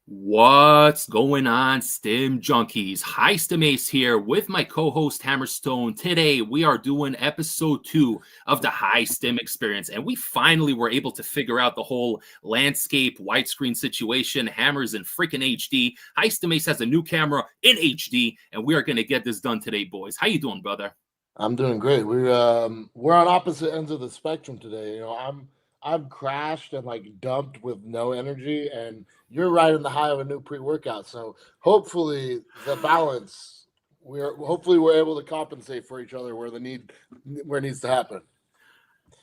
What's going on, Stim Junkies? High Stim Ace here with my co-host Hammerstone. Today we are doing episode 2 of the High Stim Experience, and we finally were able to figure out the whole landscape widescreen situation. Hammer's in freaking HD. High Stim Ace has a new camera in HD, and we are going to get this done today, boys. How you doing, brother? I'm doing great. We're on opposite ends of the spectrum today. I'm crashed and like dumped with no energy, and you're right in the high of a new pre-workout. So hopefully the balance we're able to compensate for each other where it needs to happen.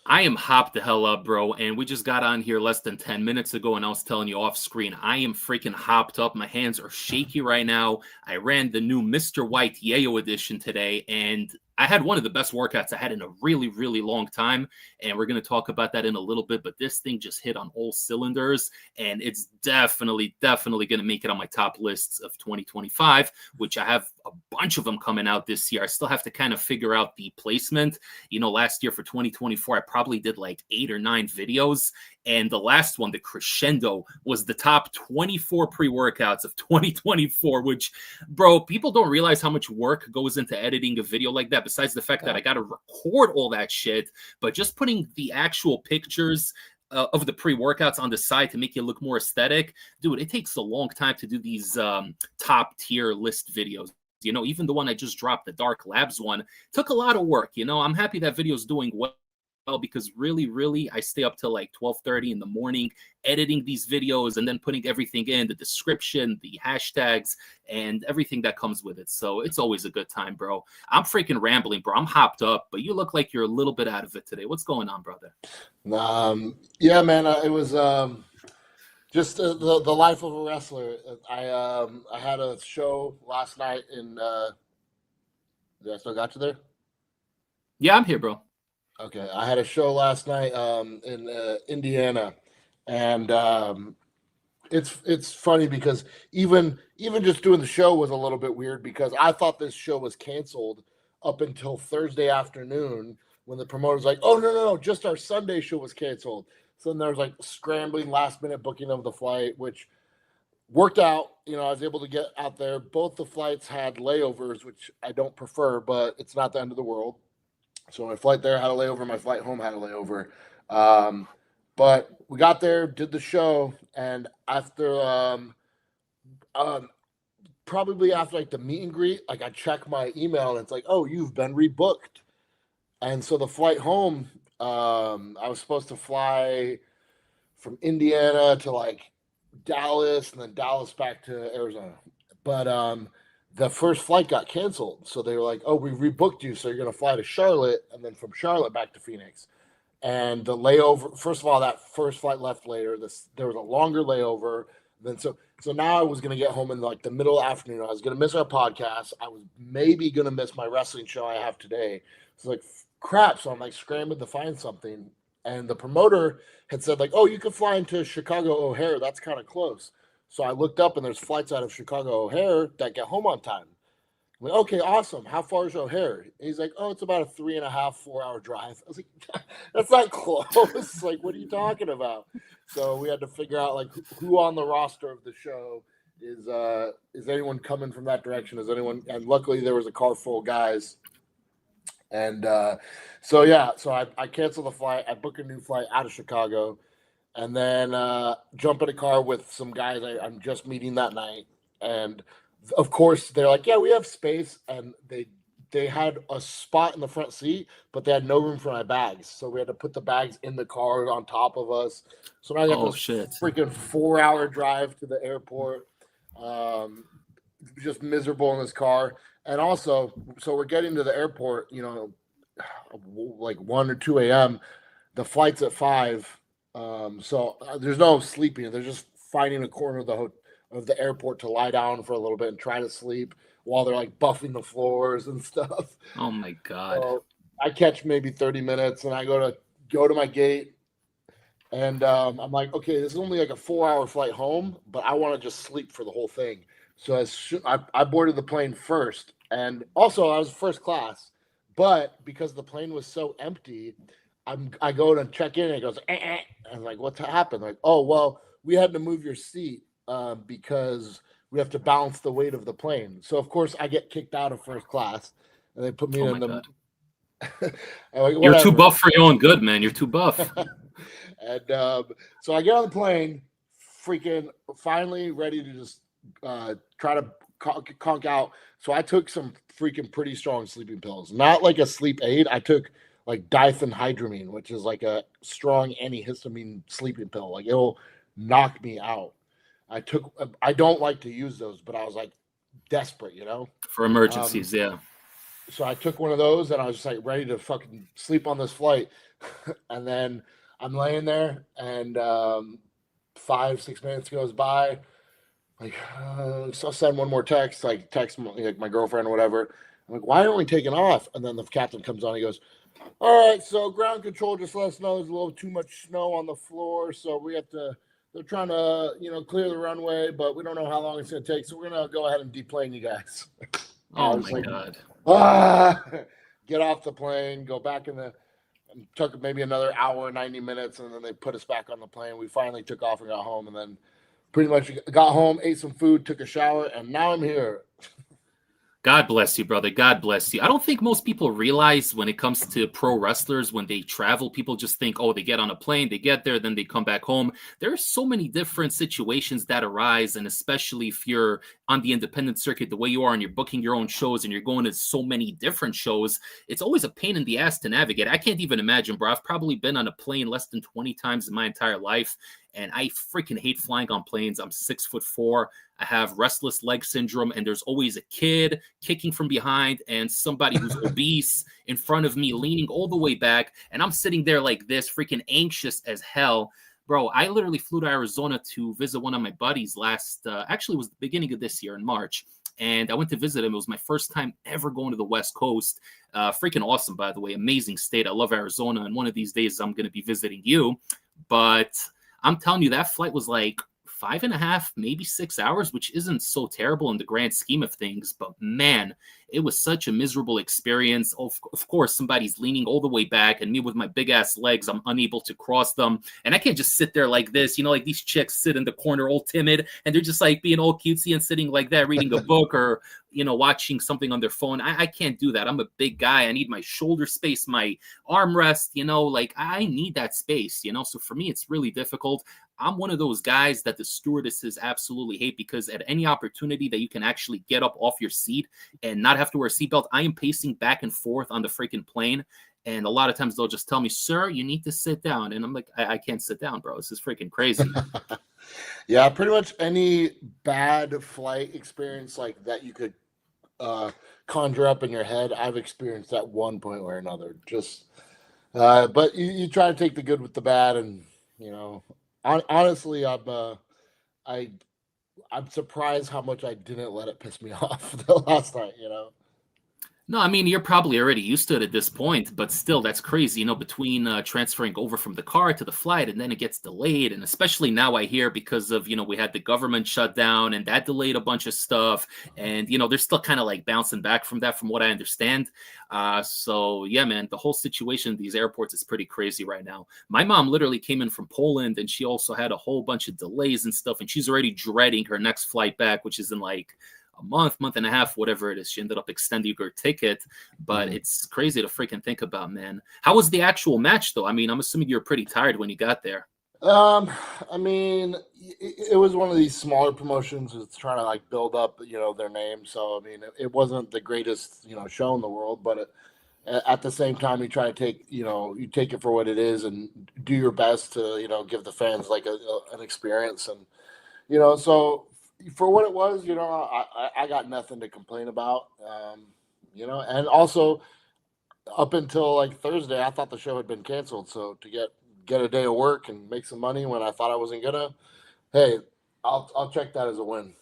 I am hopped the hell up, bro. And we just got on here less than 10 minutes ago, and I was telling you off screen, I am freaking hopped up. My hands are shaky right now. I ran the new Mr. White Yayo edition today, and I had one of the best workouts I had in a really, really long time. And we're going to talk about that in a little bit. But this thing just hit on all cylinders, and it's definitely going to make it on my top lists of 2025, which I have a bunch of them coming out this year. I still have to kind of figure out the placement. Last year for 2024, I probably did like 8 or 9 videos. And the last one, the crescendo, was the top 24 pre-workouts of 2024, which, bro, people don't realize how much work goes into editing a video like that, besides the fact that I got to record all that shit. But just putting the actual pictures of the pre-workouts on the side to make it look more aesthetic, dude, it takes a long time to do these top tier list videos. Even the one I just dropped, the Dark Labs one, took a lot of work. I'm happy that video is doing well because really I stay up till like 12:30 in the morning editing these videos and then putting everything in the description, the hashtags, and everything that comes with it. So it's always a good time, bro. I'm freaking rambling, bro. I'm hopped up, but you look like you're a little bit out of it today. What's going on, brother? Yeah, man. It was just the life of a wrestler. I had a show last night in. Did I still got you there? Yeah, I'm here, bro. Okay, I had a show last night in Indiana, and it's funny because even just doing the show was a little bit weird because I thought this show was canceled up until Thursday afternoon when the promoter's like, "Oh no, just our Sunday show was canceled." So then there was like scrambling last minute booking of the flight, which worked out. I was able to get out there. Both the flights had layovers, which I don't prefer, but it's not the end of the world. So my flight there had a layover. My flight home had a layover. But we got there, did the show, and after probably after like the meet and greet, like I check my email and it's like, oh, you've been rebooked. And so the flight home, I was supposed to fly from Indiana to like Dallas and then Dallas back to Arizona. But the first flight got canceled. So they were like, oh, we rebooked you. So you're going to fly to Charlotte and then from Charlotte back to Phoenix. And the layover, first of all, that first flight left later. There was a longer layover. Then so now I was going to get home in like the middle of the afternoon. I was going to miss our podcast. I was maybe going to miss my wrestling show I have today. So like crap. So I'm like scrambling to find something. And the promoter had said like, oh, you could fly into Chicago O'Hare. That's kind of close. So I looked up and there's flights out of Chicago O'Hare that get home on time. I'm like, okay, awesome. How far is O'Hare? And he's like, oh, it's about a 3.5, 4 hour drive. I was like, that's not close. Like, what are you talking about? So we had to figure out like who on the roster of the show is anyone coming from that direction? Is anyone? And luckily there was a car full of guys. And so I canceled the flight. I booked a new flight out of Chicago, and then jump in a car with some guys I'm just meeting that night. And of course, they're like, "Yeah, we have space," and they had a spot in the front seat, but they had no room for my bags, so we had to put the bags in the car on top of us. So now I got this freaking 4-hour drive to the airport. Just miserable in this car. And also, so we're getting to the airport, like 1 or 2 a.m. The flight's at 5. So there's no sleeping. They're just finding a corner of the airport to lie down for a little bit and try to sleep while they're like buffing the floors and stuff. Oh my God. So I catch maybe 30 minutes and I go to my gate. And I'm like, okay, this is only like a 4-hour flight home, but I want to just sleep for the whole thing. So I boarded the plane first, and also I was first class, but because the plane was so empty, I go to check in, and it goes, eh. And I'm like, what's happened? Like, oh well, we had to move your seat because we have to balance the weight of the plane. So of course I get kicked out of first class, and they put me Oh in my the. God. Like, You're too whatever. buff for your own good, man. You're too buff. And so I get on the plane, freaking finally ready to just try to conk out. So I took some freaking pretty strong sleeping pills, not like a sleep aid. I took like diphenhydramine, which is like a strong antihistamine sleeping pill. Like it'll knock me out. I don't like to use those, but I was like desperate, you know? For Um, emergencies, yeah. so I took one of those and I was just like ready to fucking sleep on this flight. And then I'm laying there and 5, 6 minutes goes by. Like, so I'll send one more text, like text like my girlfriend or whatever. I'm like, why aren't we taking off? And then the captain comes on. He goes, all right, so ground control just let us know there's a little too much snow on the floor. So we have to, they're trying to, clear the runway, but we don't know how long it's going to take. So we're going to go ahead and deplane you guys. And I Oh was my like, God. get off the plane, go back in the, took maybe another hour, 90 minutes, and then they put us back on the plane. We finally took off and got home, and then pretty much got home, ate some food, took a shower, and now I'm here. God bless you, brother. God bless you. I don't think most people realize when it comes to pro wrestlers, when they travel, people just think, oh, they get on a plane, they get there, then they come back home. There are so many different situations that arise. And especially if you're on the independent circuit, the way you are, and you're booking your own shows and you're going to so many different shows, it's always a pain in the ass to navigate. I can't even imagine, bro. I've probably been on a plane less than 20 times in my entire life. And I freaking hate flying on planes. I'm 6'4". I have restless leg syndrome, and there's always a kid kicking from behind and somebody who's obese in front of me leaning all the way back. And I'm sitting there like this, freaking anxious as hell. Bro, I literally flew to Arizona to visit one of my buddies actually it was the beginning of this year in March. And I went to visit him. It was my first time ever going to the West Coast. Freaking awesome, by the way. Amazing state. I love Arizona. And one of these days I'm going to be visiting you. But I'm telling you, that flight was like 5.5, maybe 6 hours, which isn't so terrible in the grand scheme of things. But man, it was such a miserable experience. Of course, somebody's leaning all the way back, and me with my big ass legs, I'm unable to cross them. And I can't just sit there like this, like these chicks sit in the corner all timid, and they're just like being all cutesy and sitting like that, reading a book or, watching something on their phone. I can't do that. I'm a big guy. I need my shoulder space, my armrest, like I need that space, So for me, it's really difficult. I'm one of those guys that the stewardesses absolutely hate, because at any opportunity that you can actually get up off your seat and not have to wear a seatbelt, I am pacing back and forth on the freaking plane. And a lot of times they'll just tell me, sir, you need to sit down. And I'm like, I can't sit down, bro. This is freaking crazy. Yeah, pretty much any bad flight experience like that you could conjure up in your head, I've experienced at one point or another. Just, but you try to take the good with the bad, and honestly, I'm surprised how much I didn't let it piss me off the last night. No, I mean, you're probably already used to it at this point, but still, that's crazy, between transferring over from the car to the flight, and then it gets delayed. And especially now I hear because of, we had the government shut down, and that delayed a bunch of stuff. And, they're still kind of like bouncing back from that, from what I understand. So yeah, man, the whole situation in these airports is pretty crazy right now. My mom literally came in from Poland, and she also had a whole bunch of delays and stuff. And she's already dreading her next flight back, which is in like a month and a half, whatever it is. She ended up extending her ticket, but it's crazy to freaking think about, man. How was the actual match, though? I mean, I'm assuming you were pretty tired when you got there. I mean, it was one of these smaller promotions that's trying to like build up, their name. So I mean, it wasn't the greatest, show in the world, but at the same time, you try to take, you take it for what it is and do your best to, give the fans like an experience, and so for what it was, I got nothing to complain about. And also up until like Thursday, I thought the show had been canceled. So to get a day of work and make some money when I thought I wasn't gonna, hey, I'll check that as a win.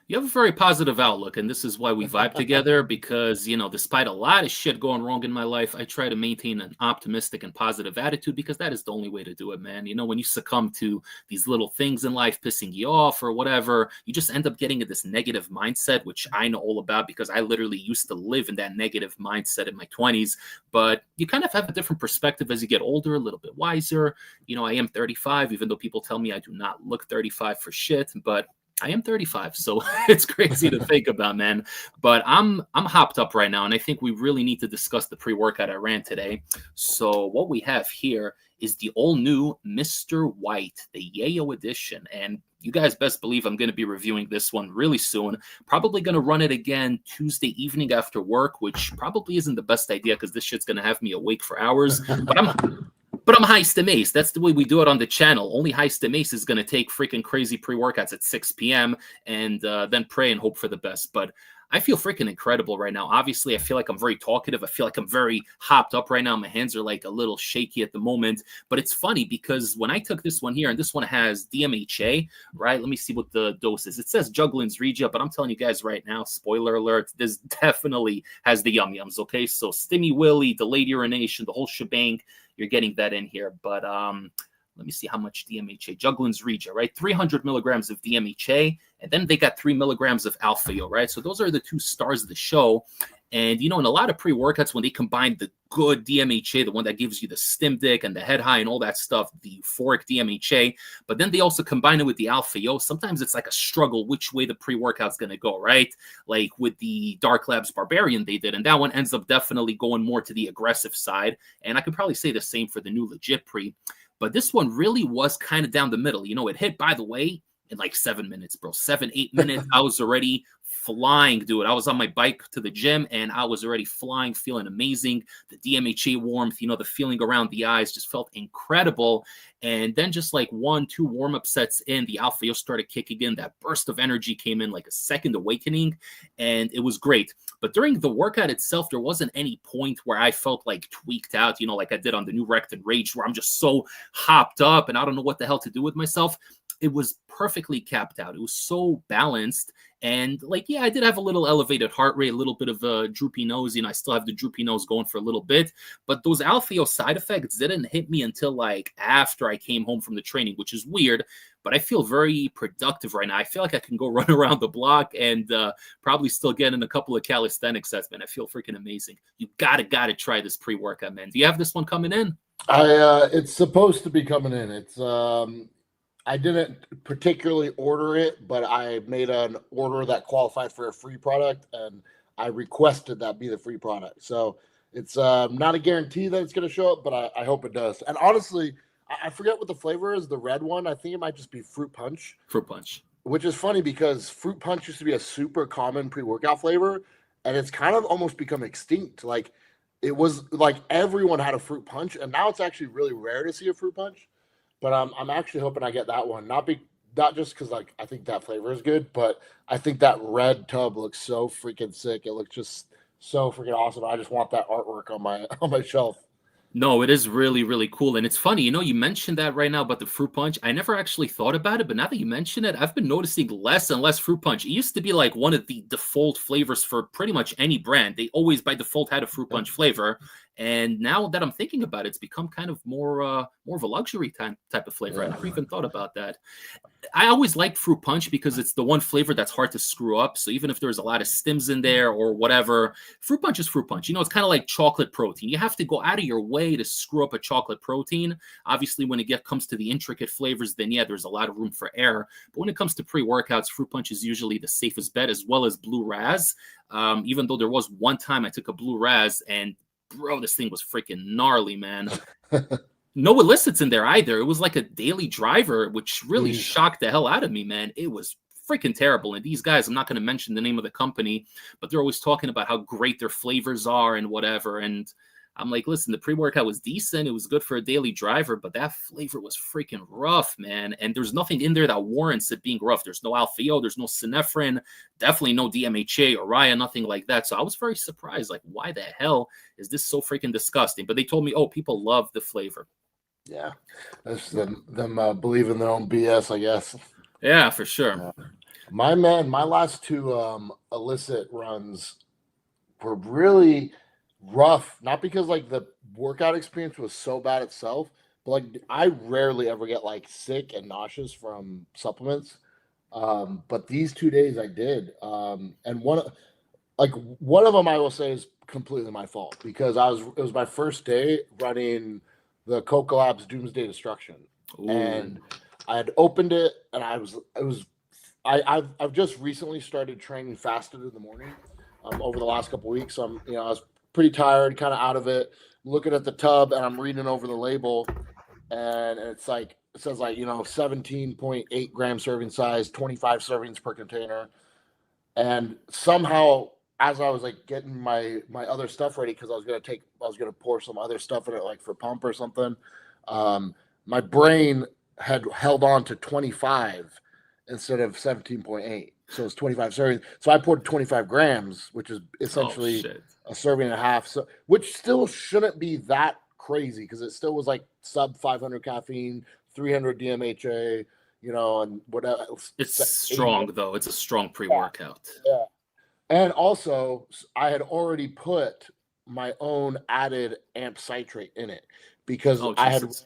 You have a very positive outlook, and this is why we vibe together, because, despite a lot of shit going wrong in my life, I try to maintain an optimistic and positive attitude, because that is the only way to do it, man. When you succumb to these little things in life pissing you off or whatever, you just end up getting in this negative mindset, which I know all about because I literally used to live in that negative mindset in my 20s. But you kind of have a different perspective as you get older, a little bit wiser. I am 35, even though people tell me I do not look 35 for shit, but I am 35, so it's crazy to think about, man. But I'm hopped up right now, and I think we really need to discuss the pre-workout I ran today. So what we have here is the all new Mr. White, the Yayo edition, and you guys best believe I'm going to be reviewing this one really soon. Probably going to run it again Tuesday evening after work, which probably isn't the best idea because this shit's going to have me awake for hours. But I'm High Stim Ace. That's the way we do it on the channel. Only High Stim Ace is going to take freaking crazy pre-workouts at 6 p.m. and then pray and hope for the best. But I feel freaking incredible right now. Obviously, I feel like I'm very talkative. I feel like I'm very hopped up right now. My hands are like a little shaky at the moment. But it's funny because when I took this one here, and this one has DMHA, right? Let me see what the dose is. It says Jugglin's Regia, but I'm telling you guys right now, spoiler alert, this definitely has the yum-yums, okay? So Stimmy Willy, delayed urination, the whole shebang, you're getting that in here. But let me see how much DMHA. Jugglin's Regia, right? 300 milligrams of DMHA, and then they got 3 milligrams of Alpha-Yo, right? So those are the two stars of the show. And, you know, in a lot of pre-workouts, when they combine the good DMHA, the one that gives you the stim dick and the head high and all that stuff, the euphoric DMHA, but then they also combine it with the Alpha-Yo, sometimes it's like a struggle which way the pre-workout's going to go, right? Like with the Dark Labs Barbarian they did, and that one ends up definitely going more to the aggressive side. And I could probably say the same for the new Legit Pre. But this one really was kind of down the middle. You know, it hit, by the way, in like 7 minutes, bro. 7-8 minutes. I was already flying, dude. I was on my bike to the gym and I was already flying, feeling amazing. The DMHA warmth, you know, the feeling around the eyes just felt incredible. And then just like 1-2 warm-up sets in, the Alpha-Yo started kicking in. That burst of energy came in like a second awakening, and it was great. But during the workout itself, there wasn't any point where I felt like tweaked out, you know, like I did on the new Wrecked and Rage, where I'm just so hopped up and I don't know what the hell to do with myself. It was perfectly capped out. It was so balanced. And like, yeah, I did have a little elevated heart rate, a little bit of a droopy nose. You know, I still have the droopy nose going for a little bit. But those Alpha-Yo side effects didn't hit me until like after I came home from the training, which is weird. But I feel very productive right now. I feel like I can go run around the block and probably still get in a couple of calisthenics sets, man. I feel freaking amazing. You gotta try this pre-workout, man. Do you have this one coming in? It's supposed to be coming in. It's I didn't particularly order it, but I made an order that qualified for a free product, and I requested that be the free product. So it's not a guarantee that it's going to show up, but I hope it does. And honestly, I forget what the flavor is. The red one, I think it might just be fruit punch. Fruit punch. Which is funny because fruit punch used to be a super common pre-workout flavor, and it's kind of almost become extinct. Like it was like everyone had a fruit punch, and now it's actually really rare to see a fruit punch. But I'm actually hoping I get that one. Not just because like I think that flavor is good, but I think that red tub looks so freaking sick. It looks just so freaking awesome. I just want that artwork on my shelf. No, it is really, really cool. And it's funny, you know, you mentioned that right now about the fruit punch. I never actually thought about it, but now that you mention it, I've been noticing less and less fruit punch. It used to be like one of the default flavors for pretty much any brand. They always by default had a fruit punch flavor. And now that I'm thinking about it, it's become kind of more of a luxury type of flavor. I never even thought about that. I always liked fruit punch because it's the one flavor that's hard to screw up. So even if there's a lot of stims in there or whatever, fruit punch is fruit punch. You know, it's kind of like chocolate protein. You have to go out of your way to screw up a chocolate protein. Obviously, when it comes to the intricate flavors, then yeah, there's a lot of room for error. But when it comes to pre-workouts, fruit punch is usually the safest bet, as well as blue raz. Even though there was one time I took a blue raz and bro, this thing was freaking gnarly, man. No illicits in there either. It was like a daily driver, which really shocked the hell out of me, man. It was freaking terrible. And these guys, I'm not going to mention the name of the company, but they're always talking about how great their flavors are and whatever. And I'm like, listen, the pre-workout was decent. It was good for a daily driver, but that flavor was freaking rough, man. And there's nothing in there that warrants it being rough. There's no Alpha-Yo, there's no synephrine, definitely no DMHA or Raya, nothing like that. So I was very surprised, like, why the hell is this so freaking disgusting? But they told me, oh, people love the flavor. Yeah, that's them believing their own BS, I guess. Yeah, for sure. My last two illicit runs were really rough, not because like the workout experience was so bad itself, but like I rarely ever get like sick and nauseous from supplements. But these 2 days I did. And one of them I will say is completely my fault because it was my first day running the Coca Labs Doomsday Destruction. Ooh. And I had opened it and it was I've just recently started training fasted in the morning. Over the last couple of weeks, I was pretty tired, kind of out of it. Looking at the tub, and I'm reading over the label, and it's like it says 17.8 gram serving size, 25 servings per container. And somehow, as I was like getting my other stuff ready, because I was gonna pour some other stuff in it, like for pump or something. Um, my brain had held on to 25 instead of 17.8. So it's 25 servings. So I poured 25 grams, which is Oh essentially shit. a serving and a half. So which still shouldn't be that crazy because it still was like sub 500 caffeine, 300 DMHA, and whatever. It's 80. strong though. It's a strong Yeah, pre-workout. yeah. And also, I had already put my own added amp citrate in it because Oh Jesus.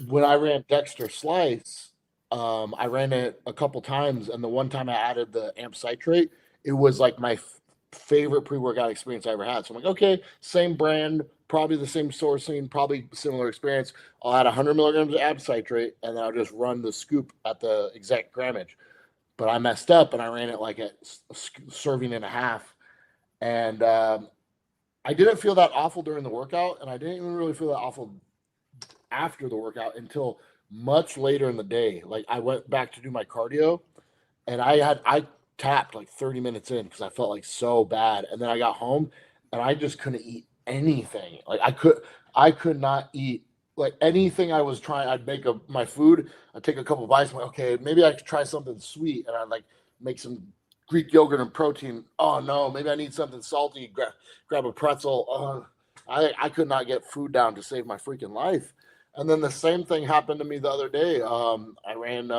when I ran Dexter Slice, I ran it a couple times, and the one time I added the amp citrate, it was like my favorite pre-workout experience I ever had. So I'm like, okay, same brand, probably the same sourcing, probably similar experience. I'll add 100 milligrams of amp citrate, and then I'll just run the scoop at the exact grammage. But I messed up, and I ran it like a serving and a half, and I didn't feel that awful during the workout, and I didn't even really feel that awful after the workout until much later in the day. Like I went back to do my cardio, and I tapped like 30 minutes in because I felt like so bad, and then I got home and I just couldn't eat anything. Like I could not eat like anything I was trying. I'd make my food. I'd take a couple bites. I'm like, okay, maybe I could try something sweet, and I'd like make some Greek yogurt and protein. Oh no, maybe I need something salty. Grab a pretzel. I could not get food down to save my freaking life. And then the same thing happened to me the other day. I ran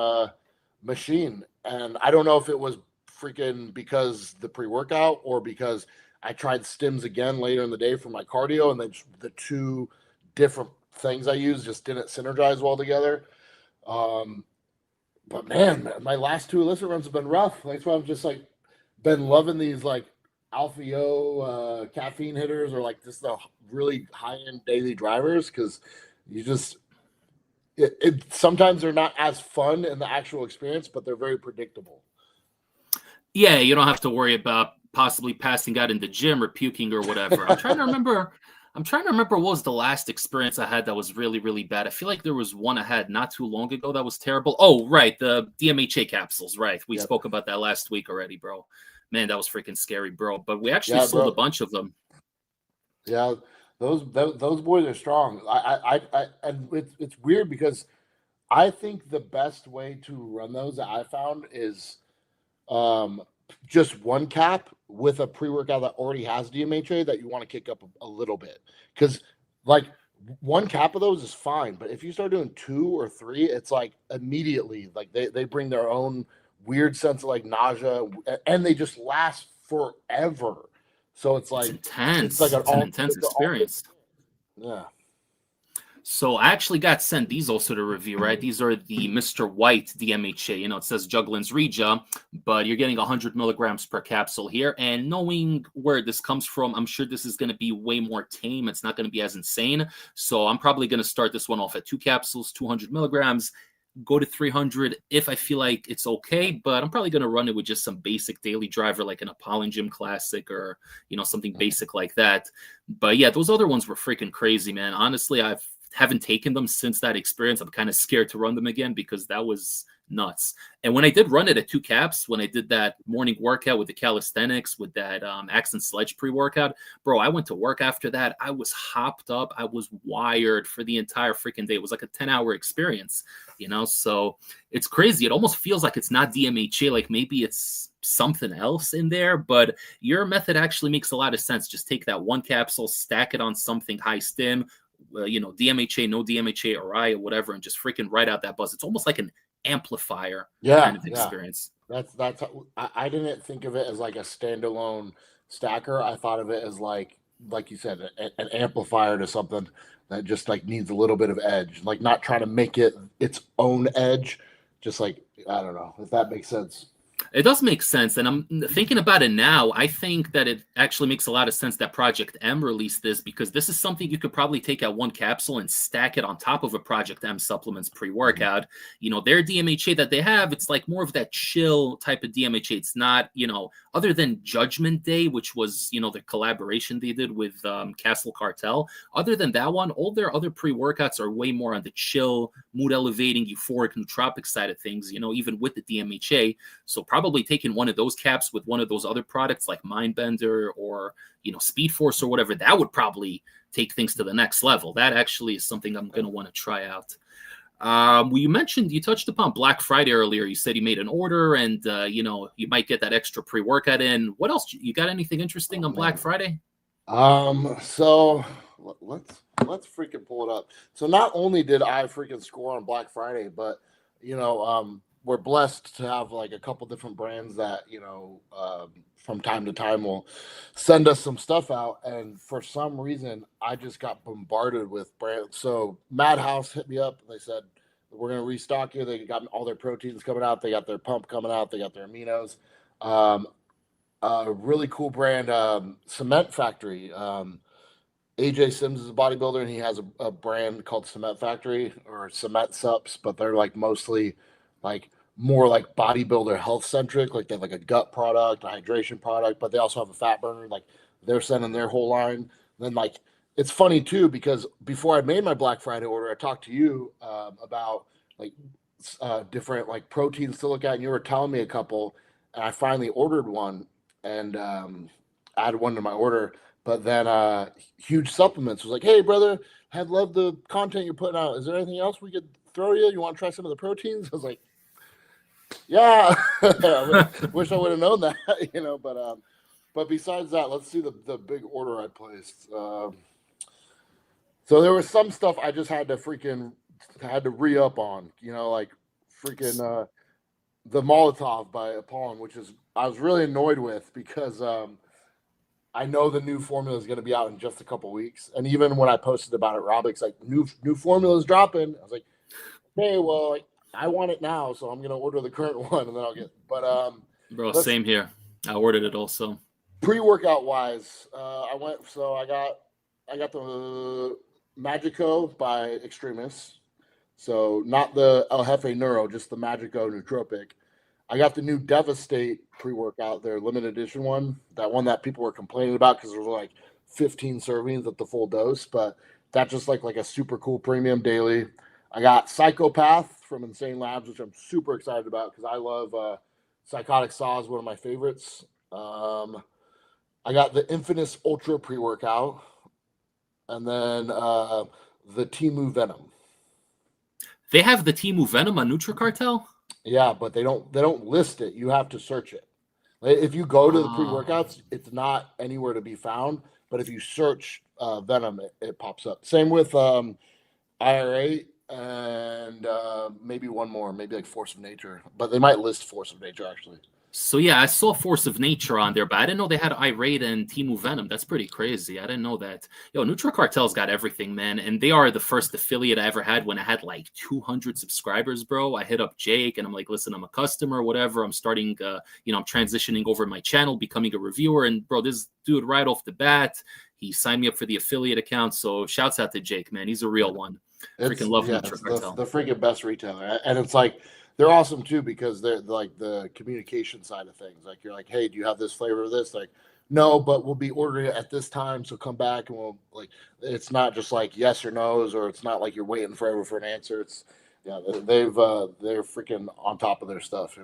machine, and I don't know if it was freaking because the pre-workout or because I tried stims again later in the day for my cardio, and then the two different things I used just didn't synergize well together. Um, but man, my last two illicit runs have been rough. That's why I'm just like been loving these like Alpha Yo caffeine hitters or like just the really high end daily drivers because you just sometimes they're not as fun in the actual experience, but they're very predictable. Yeah, you don't have to worry about possibly passing out in the gym or puking or whatever. I'm trying to remember. I'm trying to remember what was the last experience I had that was really, really bad. I feel like there was one I had not too long ago that was terrible. Oh, right, the DMHA capsules. Right, we Yep. spoke about that last week already, bro. Man, that was freaking scary, bro. But we actually Yeah, sold a bro. bunch of them. Yeah, those boys are strong. And it's weird because I think the best way to run those that I found is um, just one cap with a pre-workout that already has DMHA that you want to kick up a little bit. Because like one cap of those is fine, but if you start doing two or three, it's like immediately like they bring their own weird sense of like nausea and they just last forever. So It's it's like intense. It's an intense it's an alternate. experience. Yeah. So I actually got sent these also to review, right? These are the Mr. White DMHA. You know, it says Jugglin's Regia, but you're getting 100 milligrams per capsule here. And knowing where this comes from, I'm sure this is going to be way more tame. It's not going to be as insane. So I'm probably going to start this one off at 2 capsules, 200 milligrams, go to 300 if I feel like it's okay. But I'm probably going to run it with just some basic daily driver, like an Apollon Gym Classic or, something basic like that. But yeah, those other ones were freaking crazy, man. Honestly, I haven't taken them since that experience. I'm kind of scared to run them again because that was nuts. And when I did run it at 2 caps, when I did that morning workout with the calisthenics, with that Accent Sledge pre-workout, bro, I went to work after that. I was hopped up. I was wired for the entire freaking day. It was like a 10-hour experience, So it's crazy. It almost feels like it's not DMHA, like maybe it's something else in there, but your method actually makes a lot of sense. Just take that one capsule, stack it on something high stim, DMHA, no DMHA, or I, or whatever, and just freaking write out that buzz. It's almost like an amplifier kind of experience. That's I didn't think of it as like a standalone stacker. I thought of it as like you said, an amplifier to something that just like needs a little bit of edge, like not trying to make it its own edge. Just like I don't know if that makes sense. It does make sense, and I'm thinking about it now. I think that it actually makes a lot of sense that Project M released this, because this is something you could probably take out one capsule and stack it on top of a Project M supplements pre-workout. Their DMHA that they have, it's like more of that chill type of DMHA. It's not, other than Judgment Day, which was, the collaboration they did with Castle Cartel. Other than that one, all their other pre-workouts are way more on the chill, mood elevating, euphoric, nootropic side of things, even with the DMHA. So probably taking one of those caps with one of those other products like Mindbender or, Speed Force or whatever, that would probably take things to the next level. That actually is something I'm going to want to try out. You touched upon Black Friday earlier. You said you made an order and, you might get that extra pre-workout in. What else? You got anything interesting on Black Friday? So let's freaking pull it up. So not only did I freaking score on Black Friday, but, we're blessed to have like a couple different brands that, from time to time will send us some stuff out. And for some reason, I just got bombarded with brands. So Madhouse hit me up and they said, we're going to restock you. They got all their proteins coming out. They got their pump coming out. They got their aminos. A really cool brand, Cement Factory. AJ Sims is a bodybuilder and he has a brand called Cement Factory or Cement Sups, but they're like mostly like more like bodybuilder health centric. Like they have like a gut product, a hydration product, but they also have a fat burner. Like they're sending their whole line. And then like it's funny too because before I made my Black Friday order, I talked to you about like different like proteins to look at, and you were telling me a couple, and I finally ordered one and added one to my order. But then Huge Supplements was like, "Hey brother, I love the content you're putting out. Is there anything else we could throw you? You want to try some of the proteins?" I was like, yeah, I wish I would have known that, but besides that, let's see the big order I placed. So there was some stuff I just had to re-up on, like freaking the Molotov by Apollon, which is I was really annoyed with because I know the new formula is going to be out in just a couple weeks, and even when I posted about it, Robix like new formula is dropping. I was like, hey, well, I want it now, so I'm going to order the current one, and then I'll get. But bro, same here. I ordered it also. Pre-workout wise, I got the Magico by Extremis, so not the El Jefe Neuro, just the Magico Nootropic. I got the new Devastate pre-workout, their limited edition one, that one that people were complaining about because there was like 15 servings at the full dose, but that's just like a super cool premium daily. I got Psychopath from Insane Labs, which I'm super excited about because I love Psychotic Saw is one of my favorites. I got the Infinus Ultra pre-workout, and then the Temu Venom. They have the Temu Venom on NutriCartel? Yeah, but they don't list it. You have to search it. If you go to the pre-workouts, it's not anywhere to be found. But if you search Venom, it pops up. Same with IRA and maybe one more, maybe like Force of Nature. But they might list Force of Nature actually. So yeah, I saw Force of Nature on there, but I didn't know they had Irate and Temu Venom. That's pretty crazy. I didn't know that. Yo, NutriCartel's got everything, man. And they are the first affiliate I ever had when I had like 200 subscribers, bro. I hit up Jake and I'm like, listen, I'm a customer, whatever. I'm starting, I'm transitioning over my channel, becoming a reviewer. And bro, this dude right off the bat, he signed me up for the affiliate account. So shouts out to Jake, man. He's a real one. Freaking love NutriCartel. The freaking best retailer. And it's like, they're awesome too because they're like the communication side of things. Like you're like, hey, do you have this flavor of this? Like, no, but we'll be ordering it at this time, so come back and we'll like. It's not just like yes or no's, or it's not like you're waiting forever for an answer. It's they're freaking on top of their stuff,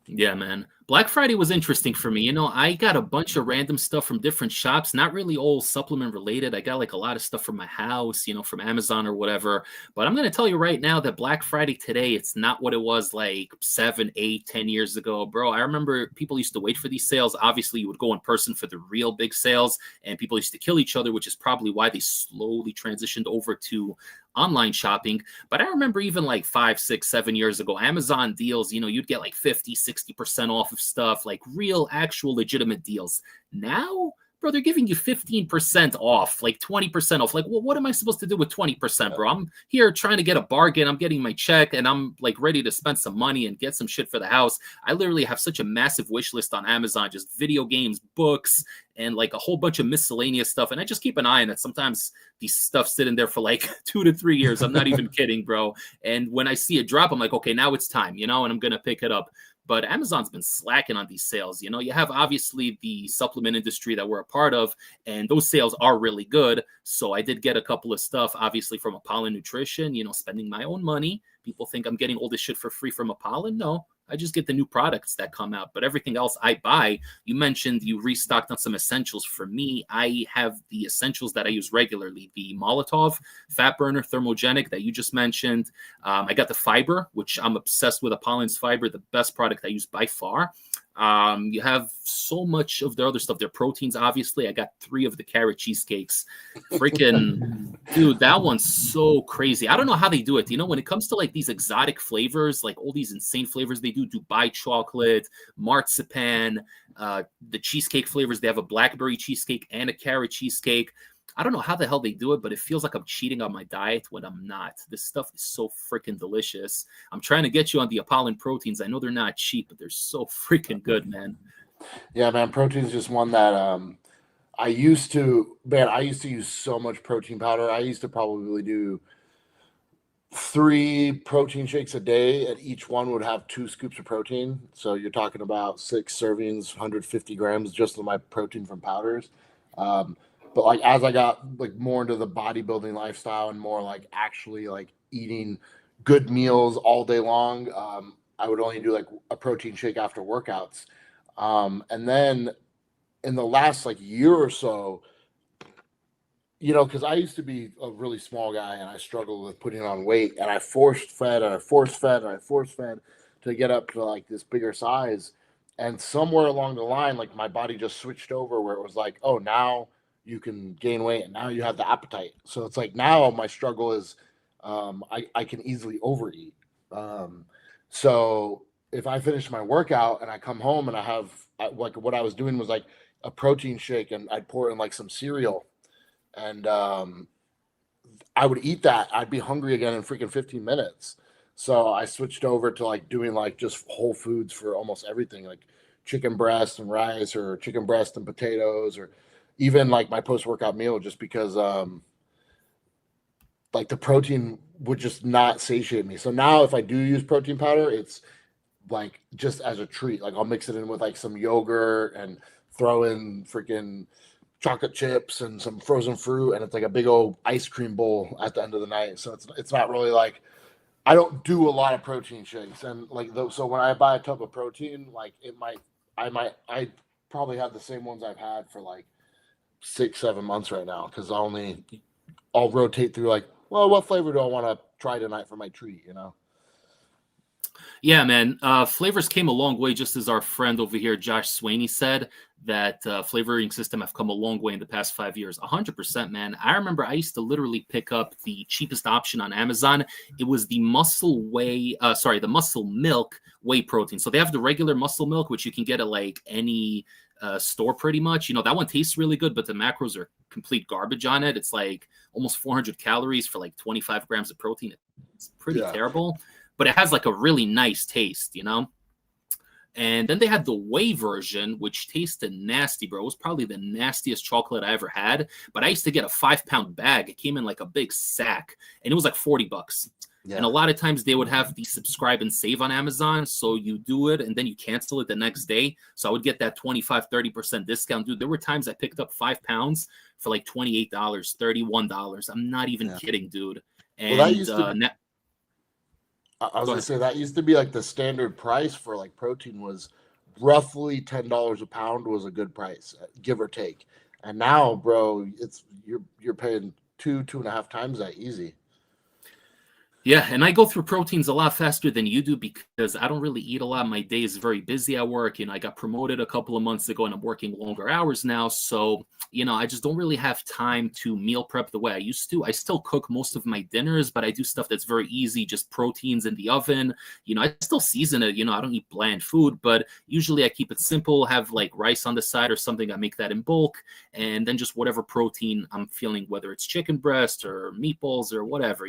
Yeah, man. Black Friday was interesting for me. I got a bunch of random stuff from different shops, not really all supplement related. I got like a lot of stuff from my house, from Amazon or whatever. But I'm going to tell you right now that Black Friday today, it's not what it was like 7, 8, 10 years ago, bro. I remember people used to wait for these sales. Obviously, you would go in person for the real big sales, and people used to kill each other, which is probably why they slowly transitioned over to online shopping. But I remember even like 5, 6, 7 years ago, Amazon deals, you'd get like 50, 60% off of stuff, like real, actual, legitimate deals. Now, bro, they're giving you 15% off, like 20% off. Like, well, what am I supposed to do with 20%, bro? I'm here trying to get a bargain. I'm getting my check and I'm like ready to spend some money and get some shit for the house. I literally have such a massive wish list on Amazon, just video games, books, and like a whole bunch of miscellaneous stuff. And I just keep an eye on it. Sometimes these stuff sitting there for like 2 to 3 years. I'm not even kidding, bro. And when I see it drop, I'm like, okay, now it's time, and I'm going to pick it up. But Amazon's been slacking on these sales. You have obviously the supplement industry that we're a part of, and those sales are really good. So I did get a couple of stuff, obviously from Apollon Nutrition, spending my own money. People think I'm getting all this shit for free from Apollon. No, I just get the new products that come out. But everything else I buy. You mentioned you restocked on some essentials. For me, I have the essentials that I use regularly. The Molotov Fat Burner Thermogenic that you just mentioned. I got the fiber, which I'm obsessed with. Apollon's fiber, the best product I use by far. You have so much of the other stuff. Their proteins, obviously. I got 3 of the carrot cheesecakes. Freaking, dude, that one's so crazy. I don't know how they do it. When it comes to like these exotic flavors, like all these insane flavors they do, Dubai chocolate, marzipan, the cheesecake flavors, they have a blackberry cheesecake and a carrot cheesecake. I don't know how the hell they do it, but it feels like I'm cheating on my diet when I'm not. This stuff is so freaking delicious. I'm trying to get you on the Apollon proteins. I know they're not cheap, but they're so freaking good, man. Yeah, man. Protein's just one that I used to use so much protein powder. I used to probably do 3 protein shakes a day, and each one would have 2 scoops of protein. So you're talking about 6 servings, 150 grams just of my protein from powders. But like as I got like more into the bodybuilding lifestyle and more like actually like eating good meals all day long, I would only do like a protein shake after workouts. And then in the last like year or so, because I used to be a really small guy and I struggled with putting on weight, and I force fed to get up to like this bigger size. And somewhere along the line, like my body just switched over where it was like, oh, now you can gain weight and now you have the appetite. So it's like now my struggle is I can easily overeat. So if I finish my workout and I come home and like what I was doing was like a protein shake, and I'd pour in like some cereal, and I would eat that. I'd be hungry again in freaking 15 minutes. So I switched over to like doing like just whole foods for almost everything, like chicken breast and rice, or chicken breast and potatoes, or even like my post-workout meal, just because like the protein would just not satiate me. So now if I do use protein powder, it's like just as a treat. Like I'll mix it in with like some yogurt and throw in freaking chocolate chips and some frozen fruit, and it's like a big old ice cream bowl at the end of the night. So it's not really like, I don't do a lot of protein shakes, and like so when I buy a tub of protein, like I probably have the same ones I've had for like 6-7 months right now, because I'll rotate through like, well, what flavor do I want to try tonight for my treat, Yeah, man. Flavors came a long way, just as our friend over here, Josh Swaney, said that flavoring system have come a long way in the past 5 years. 100%, man. I remember I used to literally pick up the cheapest option on Amazon. It was the the muscle milk whey protein. So they have the regular muscle milk, which you can get at like any store pretty much. That one tastes really good, but the macros are complete garbage on it. It's like almost 400 calories for like 25 grams of protein. It's pretty terrible. But it has like a really nice taste, And then they had the whey version, which tasted nasty, bro. It was probably the nastiest chocolate I ever had. But I used to get a 5-pound bag. It came in like a big sack, and it was like $40. Yeah. And a lot of times they would have the subscribe and save on Amazon. So you do it and then you cancel it the next day. So I would get that 25-30% discount. Dude, there were times I picked up 5 pounds for like $28, $31. I'm not even kidding, dude. And well, that used to I was gonna say that used to be like the standard price for like protein was roughly $10 a pound was a good price, give or take. And now, bro, you're paying 2.5 times that easy. Yeah, and I go through proteins a lot faster than you do because I don't really eat a lot. My day is very busy at work. I got promoted a couple of months ago and I'm working longer hours now. So, I just don't really have time to meal prep the way I used to. I still cook most of my dinners, but I do stuff that's very easy, just proteins in the oven. I still season it. I don't eat bland food, but usually I keep it simple, have like rice on the side or something. I make that in bulk, and then just whatever protein I'm feeling, whether it's chicken breast or meatballs or whatever.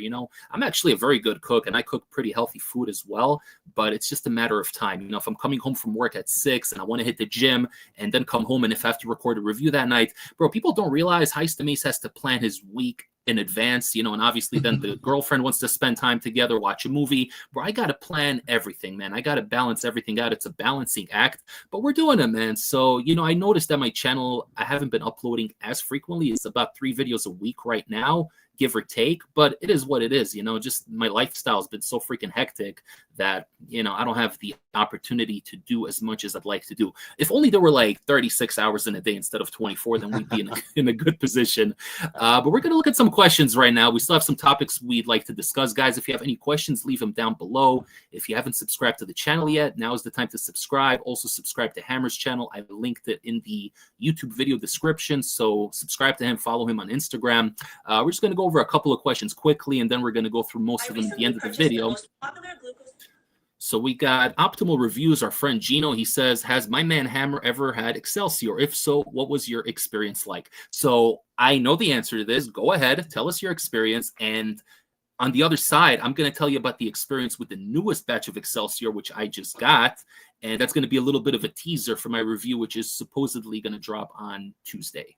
I'm actually a very good cook and I cook pretty healthy food as well, but it's just a matter of time. If I'm coming home from work at 6 and I want to hit the gym and then come home, and if I have to record a review that night, bro, people don't realize High Stim has to plan his week in advance, and obviously then the girlfriend wants to spend time together, watch a movie. Bro, I got to plan everything, man. I got to balance everything out. It's a balancing act, but we're doing it, man. So, I noticed that my channel, I haven't been uploading as frequently. It's about 3 videos a week right now, give or take, but it is what it is. Just my lifestyle has been so freaking hectic that, I don't have the opportunity to do as much as I'd like to do. If only there were like 36 hours in a day instead of 24, then we'd be in a good position. But we're going to look at some questions right now. We still have some topics we'd like to discuss. Guys, if you have any questions, leave them down below. If you haven't subscribed to the channel yet, now is the time to subscribe. Also subscribe to Hammer's channel. I linked it in the YouTube video description. So subscribe to him, follow him on Instagram. We're just going to go over a couple of questions quickly, and then we're going to go through most of them at the end of the video. So we got Optimal Reviews, our friend Gino. He says, has my man Hammer ever had Excelsior? If so, what was your experience like? So I know the answer to this. Go ahead, tell us your experience. And on the other side, I'm going to tell you about the experience with the newest batch of Excelsior, which I just got. And that's going to be a little bit of a teaser for my review, which is supposedly going to drop on Tuesday.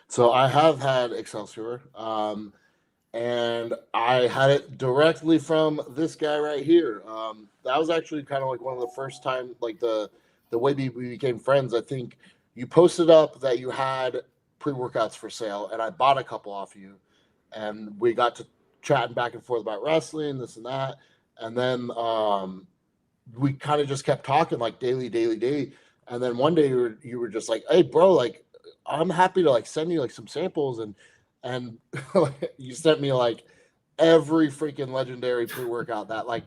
So I have had Excelsior, and I had it directly from this guy right here. That was actually kind of like one of the first time, like the way we became friends. I think you posted up that you had pre-workouts for sale, and I bought a couple off you, and we got to chatting back and forth about wrestling, this and that, and then we kind of just kept talking like daily, and then one day you were just like, hey, bro, like, I'm happy to like send you like some samples, and you sent me like every freaking legendary pre-workout that like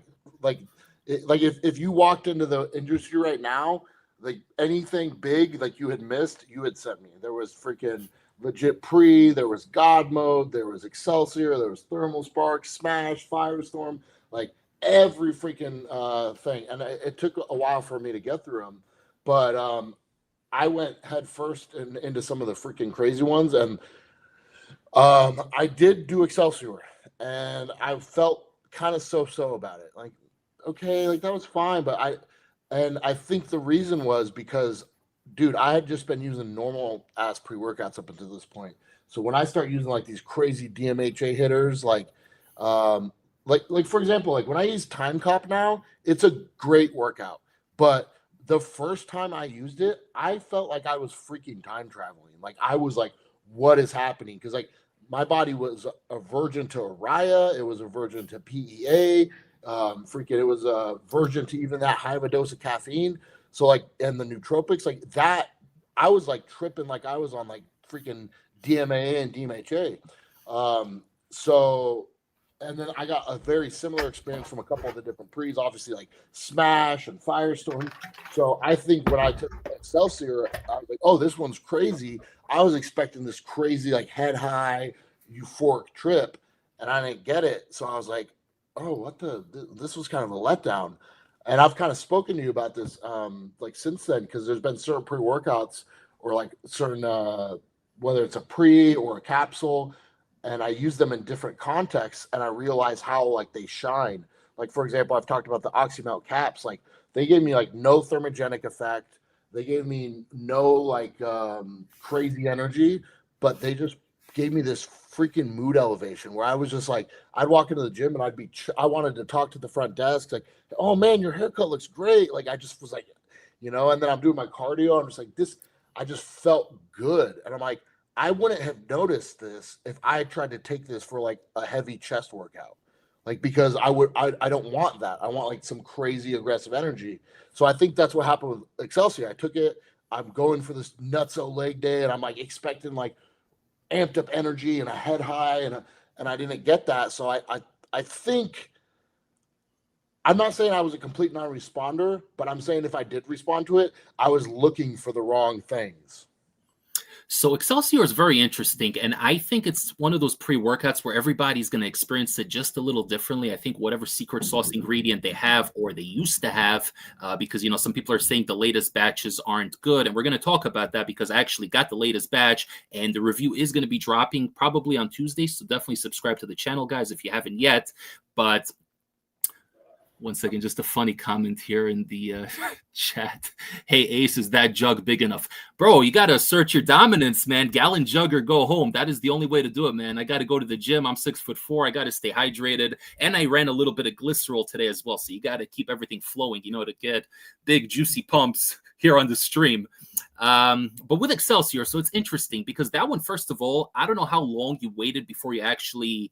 if you walked into the industry right now, like anything big like you had missed, you had sent me. There was freaking legit pre, there was God mode, there was Excelsior, there was Thermal Spark, Smash, Firestorm, like every freaking thing. And it took a while for me to get through them, but I went head first into some of the freaking crazy ones, and I did do Excelsior, and I felt kind of so about it. Like, okay, like that was fine, but I think the reason was because, dude, I had just been using normal ass pre-workouts up until this point. So when I start using like these crazy DMHA hitters, like for example, like when I use Time Cop now, it's a great workout, but the first time I used it, I felt like I was freaking time traveling. Like I was like, what is happening? Because like my body was a virgin to Araya, it was a virgin to PEA, it was a virgin to even that high of a dose of caffeine. So like, and the nootropics, like that, I was like tripping, like I was on like freaking DMAA and DMHA. So and then I got a very similar experience from a couple of the different pre's, obviously like Smash and Firestorm. So I think when I took Excelsior, I was like, oh, this one's crazy. I was expecting this crazy, like head high, euphoric trip, and I didn't get it. So I was like, oh, this was kind of a letdown. And I've kind of spoken to you about this like since then, because there's been certain pre-workouts or like certain, whether it's a pre or a capsule, and I use them in different contexts, and I realize how like they shine. Like for example, I've talked about the OxyMelt caps. Like they gave me like no thermogenic effect. They gave me no like crazy energy, but they just gave me this freaking mood elevation where I was just like, I'd walk into the gym and I wanted to talk to the front desk, like, oh man, your haircut looks great. Like I just was like, and then I'm doing my cardio. I'm just like this. I just felt good, and I'm like, I wouldn't have noticed this if I tried to take this for like a heavy chest workout, like because I don't want that. I want like some crazy aggressive energy. So I think that's what happened with Excelsior. I took it. I'm going for this nutso leg day, and I'm like expecting like amped up energy and a head high, and I didn't get that. So I think I'm not saying I was a complete non-responder, but I'm saying if I did respond to it, I was looking for the wrong things. So Excelsior is very interesting, and I think it's one of those pre-workouts where everybody's going to experience it just a little differently. I think whatever secret sauce ingredient they have or they used to have, because, you know, some people are saying the latest batches aren't good, and we're going to talk about that because I actually got the latest batch, and the review is going to be dropping probably on Tuesday, so definitely subscribe to the channel, guys, if you haven't yet. But one second, just a funny comment here in the chat. Hey, Ace, is that jug big enough? Bro, you got to assert your dominance, man. Gallon jug or go home. That is the only way to do it, man. I got to go to the gym. I'm 6'4". I got to stay hydrated. And I ran a little bit of glycerol today as well. So you got to keep everything flowing, you know, to get big, juicy pumps here on the stream. But with Excelsior, so it's interesting because that one, first of all, I don't know how long you waited before you actually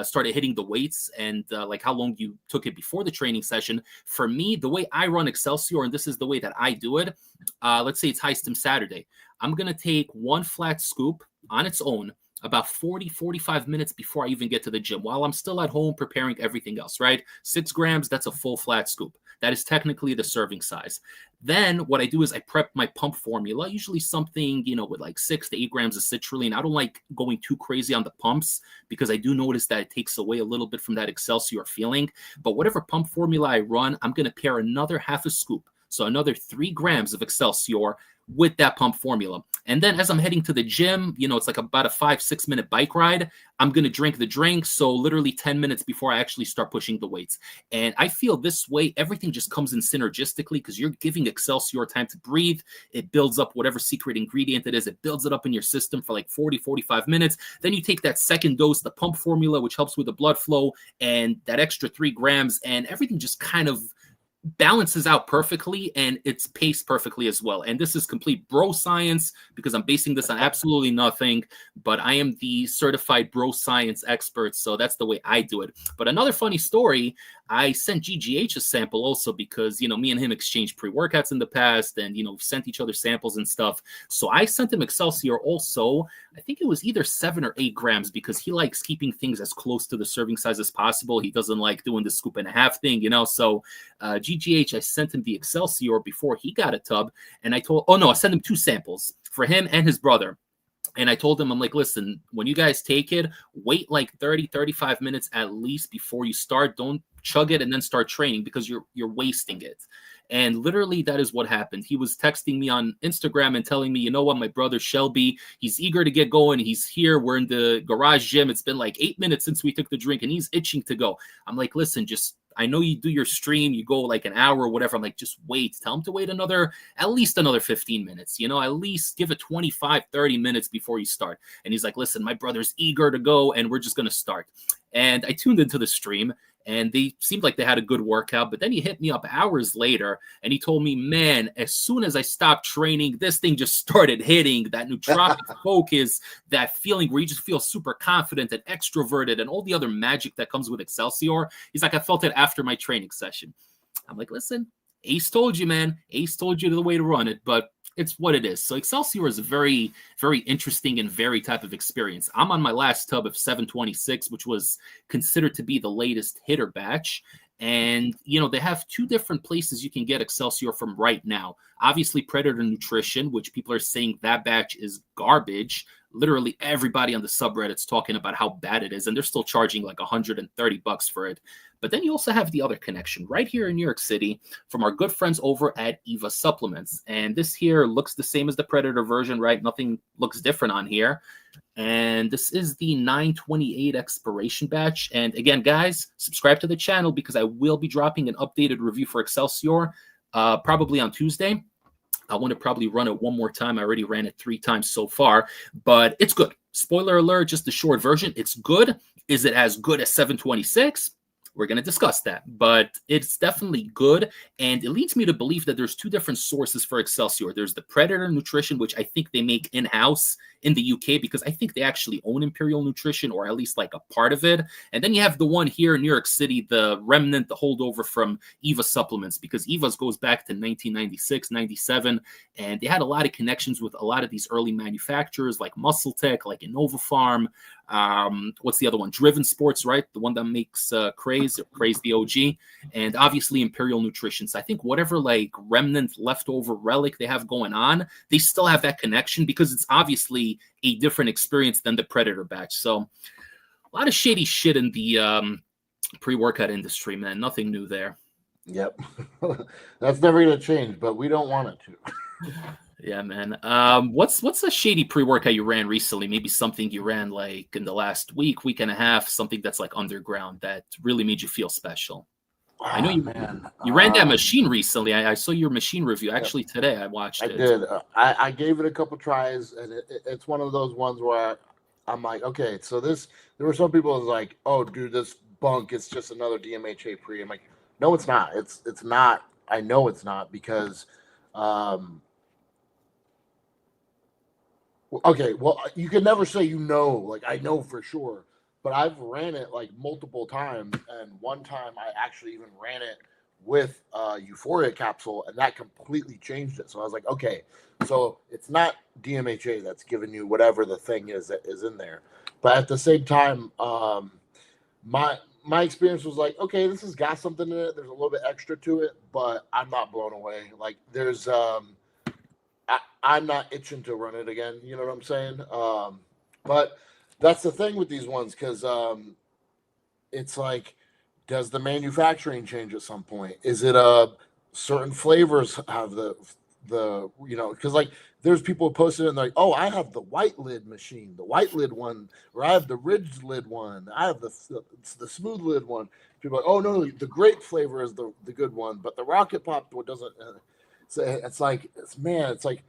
started hitting the weights and like how long you took it before the training session. For me, the way I run Excelsior, and this is the way that I do it, let's say it's High Stim Saturday. I'm going to take one flat scoop on its own about 45 minutes before I even get to the gym while I'm still at home preparing everything else, right? 6 grams, that's a full flat scoop. That is technically the serving size. Then what I do is I prep my pump formula, usually something, you know, with like 6 to 8 grams of citrulline. I don't like going too crazy on the pumps because I do notice that it takes away a little bit from that Excelsior feeling. But whatever pump formula I run, I'm going to pair another half a scoop. So another 3 grams of Excelsior with that pump formula. And then as I'm heading to the gym, you know, it's like about a 5-6 minute bike ride. I'm going to drink the drink. So literally 10 minutes before I actually start pushing the weights. And I feel this way, everything just comes in synergistically because you're giving Excelsior time to breathe. It builds up whatever secret ingredient it is. It builds it up in your system for like 40-45 minutes. Then you take that second dose, the pump formula, which helps with the blood flow, and that extra 3 grams, and everything just kind of balances out perfectly, and it's paced perfectly as well. And this is complete bro science because I'm basing this on absolutely nothing, but I am the certified bro science expert, so that's the way I do it. But another funny story, I sent GGH a sample also because, you know, me and him exchanged pre-workouts in the past and, you know, sent each other samples and stuff. So I sent him Excelsior also. I think it was either 7 or 8 grams because he likes keeping things as close to the serving size as possible. He doesn't like doing the scoop and a half thing, you know. So GGH, I sent him the Excelsior before he got a tub. And I sent him 2 samples for him and his brother. And I told him, I'm like, listen, when you guys take it, wait like 30-35 minutes at least before you start. Don't chug it and then start training because you're wasting it. And literally that is what happened. He was texting me on Instagram and telling me, you know what, my brother Shelby, he's eager to get going. He's here. We're in the garage gym. It's been like 8 minutes since we took the drink and he's itching to go. I'm like, listen, I know you do your stream, you go like an hour or whatever. I'm like, just wait. Tell him to wait at least another 15 minutes, you know, at least give it 25-30 minutes before you start. And he's like, listen, my brother's eager to go and we're just going to start. And I tuned into the stream and they seemed like they had a good workout. But then he hit me up hours later and he told me, man, as soon as I stopped training, this thing just started hitting. That nootropic focus, that feeling where you just feel super confident and extroverted and all the other magic that comes with Excelsior. He's like, I felt it after my training session. I'm like, listen, Ace told you, man. Ace told you the way to run it, but it's what it is. So Excelsior is a very, very interesting and varied type of experience. I'm on my last tub of 726, which was considered to be the latest hitter batch. And, you know, they have 2 different places you can get Excelsior from right now. Obviously, Predator Nutrition, which people are saying that batch is garbage. Literally everybody on the subreddit's talking about how bad it is, and they're still charging like $130 for it. But then you also have the other connection right here in New York City from our good friends over at Eva Supplements. And this here looks the same as the Predator version, right? Nothing looks different on here. And this is the 928 expiration batch. And again, guys, subscribe to the channel because I will be dropping an updated review for Excelsior probably on Tuesday. I want to probably run it one more time. I already ran it 3 times so far, but it's good. Spoiler alert, just the short version. It's good. Is it as good as 726? We're going to discuss that, but it's definitely good. And it leads me to believe that there's 2 different sources for Excelsior. There's the Predator Nutrition, which I think they make in-house in the UK because I think they actually own Imperial Nutrition or at least like a part of it. And then you have the one here in New York City, the remnant, the holdover from Eva Supplements, because Eva's goes back to 1996, 97. And they had a lot of connections with a lot of these early manufacturers like Muscle Tech, like Innova Farm. What's the other one? Driven Sports, right? The one that makes Craze the OG, and obviously Imperial Nutrition. So I think whatever like remnant, leftover relic they have going on, they still have that connection because it's obviously a different experience than the Predator batch. So a lot of shady shit in the pre-workout industry, man. Nothing new there. Yep. That's never going to change, but we don't want it to. Yeah, man. What's a shady pre-workout you ran recently? Maybe something you ran like in the last week and a half, something that's like underground that really made you feel special. I know you ran that machine recently. I saw your machine review actually today. I watched it. I did. I gave it a couple tries, and it's one of those ones where I'm like, okay, so there were some people who was like, oh, dude, this bunk, it's just another DMHA pre. I'm like, no, it's not. It's not. I know it's not because, okay, well, you can never say like I know for sure, but I've ran it like multiple times, and one time I actually even ran it with Euphoria capsule, and that completely changed it. So I was like, okay, so it's not DMHA that's giving you whatever the thing is that is in there, but at the same time, my experience was like, okay, this has got something in it. There's a little bit extra to it, but I'm not blown away. Like there's I'm not itching to run it again. You know what I'm saying? But that's the thing with these ones because it's like, does the manufacturing change at some point? Is it certain flavors have the because like there's people posted and like, oh, I have the white lid machine, the white lid one, or I have the ridged lid one, I have the smooth lid one. People are like, oh no, the grape flavor is the good one, but the rocket pop one doesn't. So it's like it's like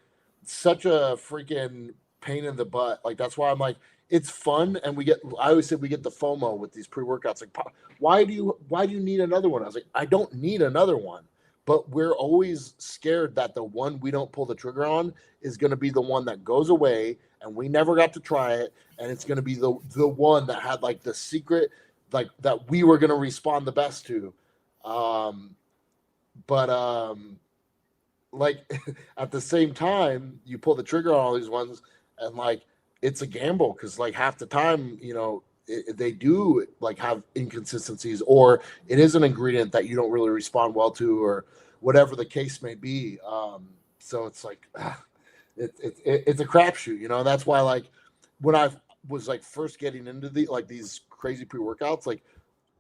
such a freaking pain in the butt. Like that's why I'm like, it's fun, and I always say we get the FOMO with these pre-workouts. Like, why do you need another one? I was like, I don't need another one, but we're always scared that the one we don't pull the trigger on is going to be the one that goes away, and we never got to try it, and it's going to be the one that had like the secret, like that we were going to respond the best to. Like at the same time, you pull the trigger on all these ones, and like it's a gamble because like half the time, they do like have inconsistencies, or it is an ingredient that you don't really respond well to, or whatever the case may be. So it's like it's a crapshoot, That's why like when I was like first getting into these crazy pre-workouts, like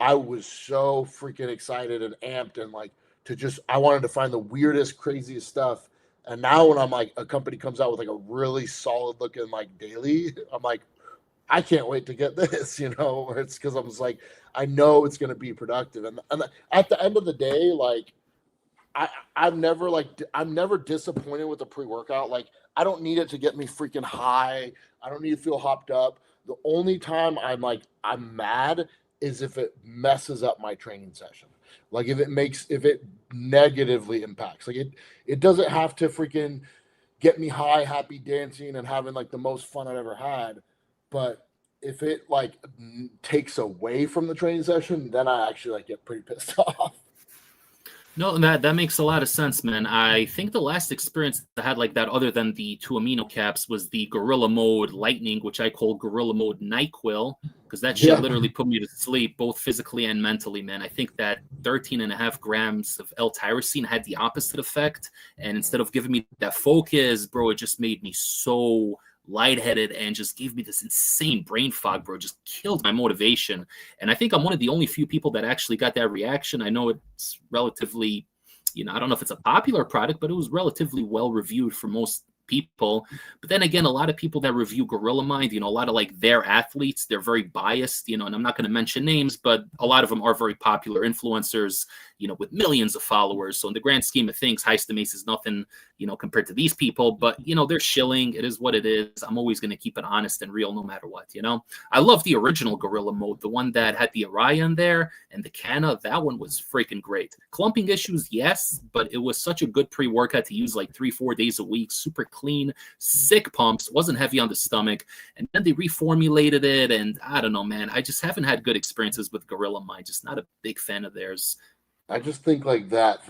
I was so freaking excited and amped and like I wanted to find the weirdest, craziest stuff. And now when I'm like, a company comes out with like a really solid looking like daily, I'm like, I can't wait to get this, it's because I was like, I know it's going to be productive. And at the end of the day, like I'm never disappointed with the pre-workout. Like I don't need it to get me freaking high. I don't need to feel hopped up. The only time I'm mad is if it messes up my training session. Like if it negatively impacts, like it doesn't have to freaking get me high, happy dancing and having like the most fun I've ever had. But if it like takes away from the training session, then I actually like get pretty pissed off. No, that makes a lot of sense, man. I think the last experience I had like that, other than the 2 amino caps, was the Gorilla Mode Lightning, which I call Gorilla Mode NyQuil, because that shit literally put me to sleep, both physically and mentally, man. I think that 13.5 grams of L-tyrosine had the opposite effect, and instead of giving me that focus, bro, it just made me so lightheaded and just gave me this insane brain fog, bro. Just killed my motivation. And I think I'm one of the only few people that actually got that reaction. I know it's relatively, I don't know if it's a popular product, but it was relatively well reviewed for most people. But then again, a lot of people that review Gorilla Mind, a lot of like their athletes, they're very biased, and I'm not going to mention names, but a lot of them are very popular influencers, with millions of followers. So in the grand scheme of things, High Stim is nothing, compared to these people, but they're shilling. It is what it is. I'm always going to keep it honest and real no matter what, I love the original Gorilla Mode, the one that had the Araya in there and the Canna. That one was freaking great. Clumping issues, yes, but it was such a good pre-workout to use like 3-4 days a week. Super clean, sick pumps, wasn't heavy on the stomach. And then they reformulated it, and I don't know, man. I just haven't had good experiences with Gorilla Mind. Just not a big fan of theirs. I just think like that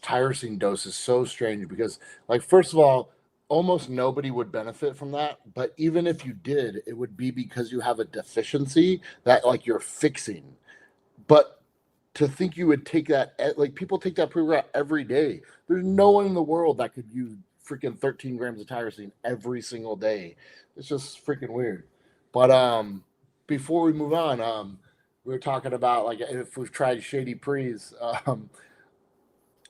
tyrosine dose is so strange because, like, first of all, almost nobody would benefit from that. But even if you did, it would be because you have a deficiency that like you're fixing. But to think you would take that, like people take that pre-workout every day. There's no one in the world that could use freaking 13 grams of tyrosine every single day. It's just freaking weird. But before we move on, we were talking about like if we've tried Shady Pre's.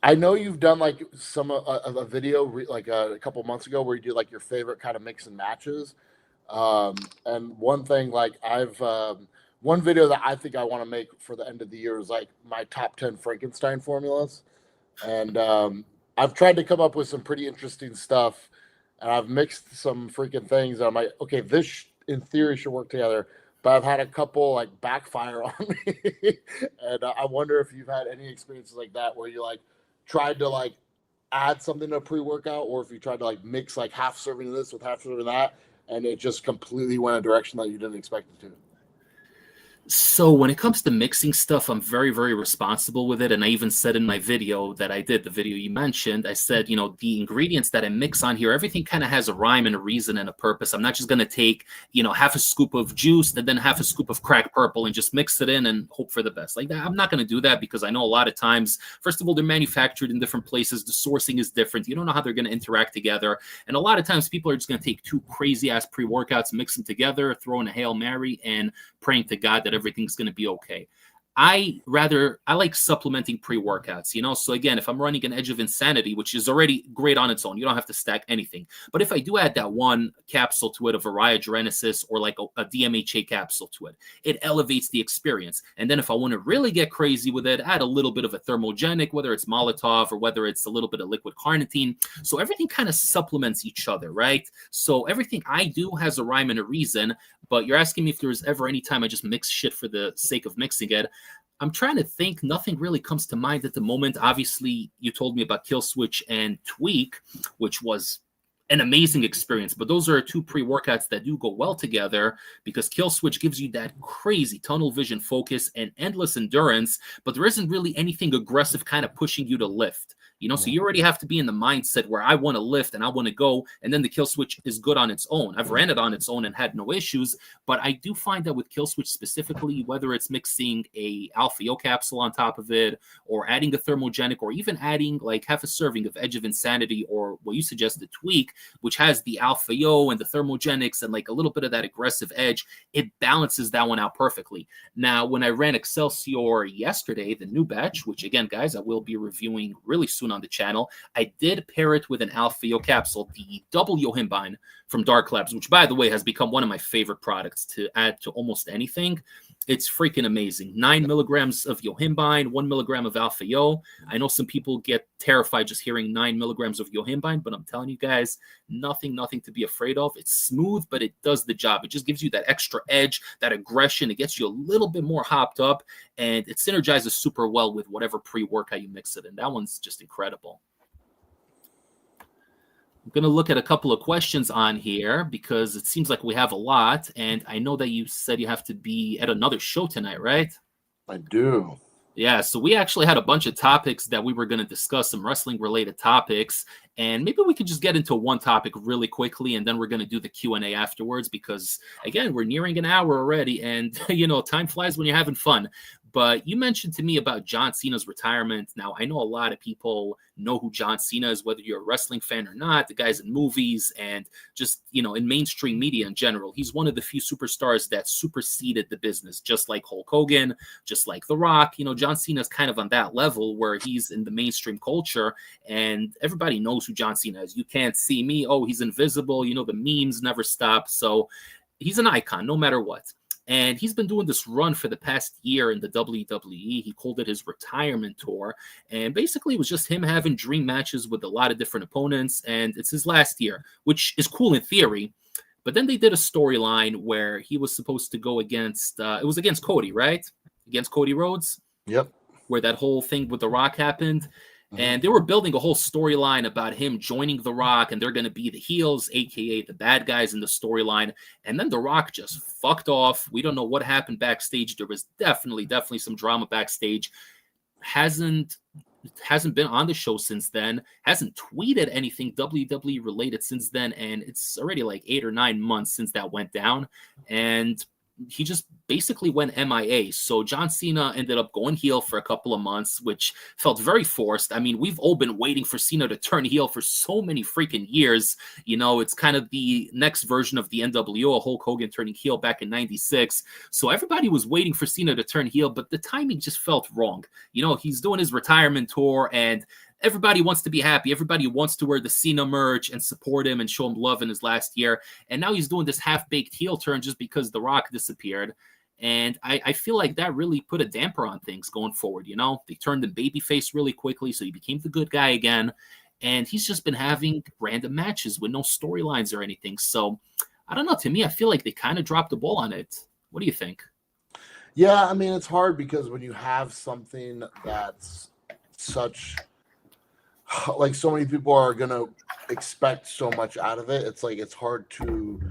I know you've done like a video like a couple months ago where you do like your favorite kind of mix and matches. And one thing like one video that I think I want to make for the end of the year is like my top 10 Frankenstein formulas. And I've tried to come up with some pretty interesting stuff, and I've mixed some freaking things. And I'm like, okay, this in theory should work together, but I've had a couple like backfire on me. And I wonder if you've had any experiences like that where you like tried to like add something to a pre-workout, or if you tried to like mix like half serving of this with half serving of that, and it just completely went a direction that you didn't expect it to. So when it comes to mixing stuff, I'm very, very responsible with it. And I even said in my video that I did, the video you mentioned, I said, you know, the ingredients that I mix on here, everything kind of has a rhyme and a reason and a purpose. I'm not just going to take, you know, half a scoop of juice and then half a scoop of cracked purple and just mix it in and hope for the best. Like that, I'm not going to do that because I know a lot of times, first of all, they're manufactured in different places. The sourcing is different. You don't know how they're going to interact together. And a lot of times people are just going to take two crazy ass pre-workouts, mix them together, throw in a Hail Mary and praying to God that everything's going to be okay. I like supplementing pre-workouts, you know? So again, if I'm running an Edge of Insanity, which is already great on its own, you don't have to stack anything. But if I do add that one capsule to it, a Varia Genesis or like a DMHA capsule to it, it elevates the experience. And then if I want to really get crazy with it, add a little bit of a thermogenic, whether it's Molotov or whether it's a little bit of liquid carnitine. So everything kind of supplements each other, right? So everything I do has a rhyme and a reason, but you're asking me if there's ever any time I just mix shit for the sake of mixing it. I'm trying to think. Nothing really comes to mind at the moment. Obviously, you told me about Kill Switch and Tweak, which was an amazing experience. But those are two pre-workouts that do go well together because Kill Switch gives you that crazy tunnel vision focus and endless endurance, but there isn't really anything aggressive kind of pushing you to lift. You know, so you already have to be in the mindset where I want to lift and I want to go, and then the Kill Switch is good on its own. I've ran it on its own and had no issues, but I do find that with Kill Switch specifically, whether it's mixing a Alpha Yo capsule on top of it, or adding a thermogenic, or even adding like half a serving of Edge of Insanity, or what you suggested, Tweak, which has the Alpha Yo and the thermogenics and like a little bit of that aggressive edge, it balances that one out perfectly. Now, when I ran Excelsior yesterday, the new batch, which again, guys, I will be reviewing really soon on the channel, I did pair it with an Alpha Yo capsule, the double yohimbine from Dark Labs, which by the way has become one of my favorite products to add to almost anything. It's freaking amazing. 9 milligrams of yohimbine, 1 milligram of Alpha Yo. I know some people get terrified just hearing 9 milligrams of yohimbine, but I'm telling you guys, nothing to be afraid of. It's smooth, but it does the job. It just gives you that extra edge, that aggression. It gets you a little bit more hopped up, and it synergizes super well with whatever pre-workout you mix it in. That one's just incredible. I'm going to look at a couple of questions on here because it seems like we have a lot. And I know that you said you have to be at another show tonight, right? I do. Yeah, so we actually had a bunch of topics that we were going to discuss, some wrestling-related topics, and maybe we could just get into one topic really quickly, and then we're going to do the Q&A afterwards because, again, we're nearing an hour already, and, you know, time flies when you're having fun. But you mentioned to me about John Cena's retirement. Now, I know a lot of people know who John Cena is, whether you're a wrestling fan or not. The guy's in movies and just, you know, in mainstream media in general. He's one of the few superstars that superseded the business, just like Hulk Hogan, just like The Rock. You know, John Cena's kind of on that level where he's in the mainstream culture and everybody knows who John Cena is. You can't see me. Oh, he's invisible. You know, the memes never stop. So he's an icon no matter what. And he's been doing this run for the past year in the WWE. He called it his retirement tour. And basically, it was just him having dream matches with a lot of different opponents. And it's his last year, which is cool in theory. But then they did a storyline where he was supposed to go against, it was against Cody, right? Against Cody Rhodes. Yep. Where that whole thing with The Rock happened. And they were building a whole storyline about him joining The Rock, and they're going to be the heels, a.k.a. the bad guys in the storyline. And then The Rock just fucked off. We don't know what happened backstage. There was definitely some drama backstage. Hasn't hasn't been on the show since then, hasn't tweeted anything WWE related since then, and it's already like 8 or 9 months since that went down, and he just basically went MIA. So John Cena ended up going heel for a couple of months, which felt very forced. I mean, we've all been waiting for Cena to turn heel for so many freaking years. You know, it's kind of the next version of the NWO, Hulk Hogan turning heel back in '96. So everybody was waiting for Cena to turn heel, but the timing just felt wrong. You know, he's doing his retirement tour, and everybody wants to be happy. Everybody wants to wear the Cena merch and support him and show him love in his last year. And now he's doing this half-baked heel turn just because The Rock disappeared. And I feel like that really put a damper on things going forward. You know, they turned him babyface really quickly, so he became the good guy again. And he's just been having random matches with no storylines or anything. So I don't know. To me, I feel like they kind of dropped the ball on it. What do you think? Yeah, I mean, it's hard because when you have something that's such, like, so many people are going to expect so much out of it, it's like it's hard to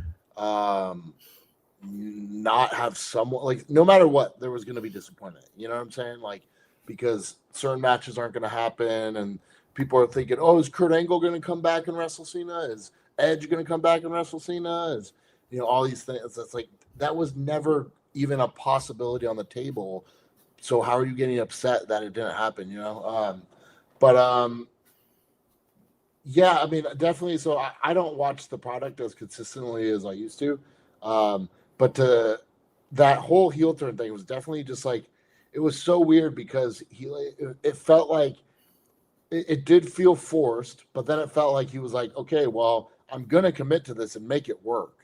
not have someone, like, no matter what, there was going to be disappointment. You know what I'm saying? Like, because certain matches aren't going to happen, and people are thinking, oh, is Kurt Angle going to come back and wrestle Cena? Is Edge going to come back and wrestle Cena? Is, you know, all these things. It's like that was never even a possibility on the table. So how are you getting upset that it didn't happen? You know, yeah, I mean, definitely. So I don't watch the product as consistently as I used to. But that whole heel turn thing was definitely just like, it was so weird because it felt like it did feel forced, but then it felt like he was like, okay, well, I'm going to commit to this and make it work.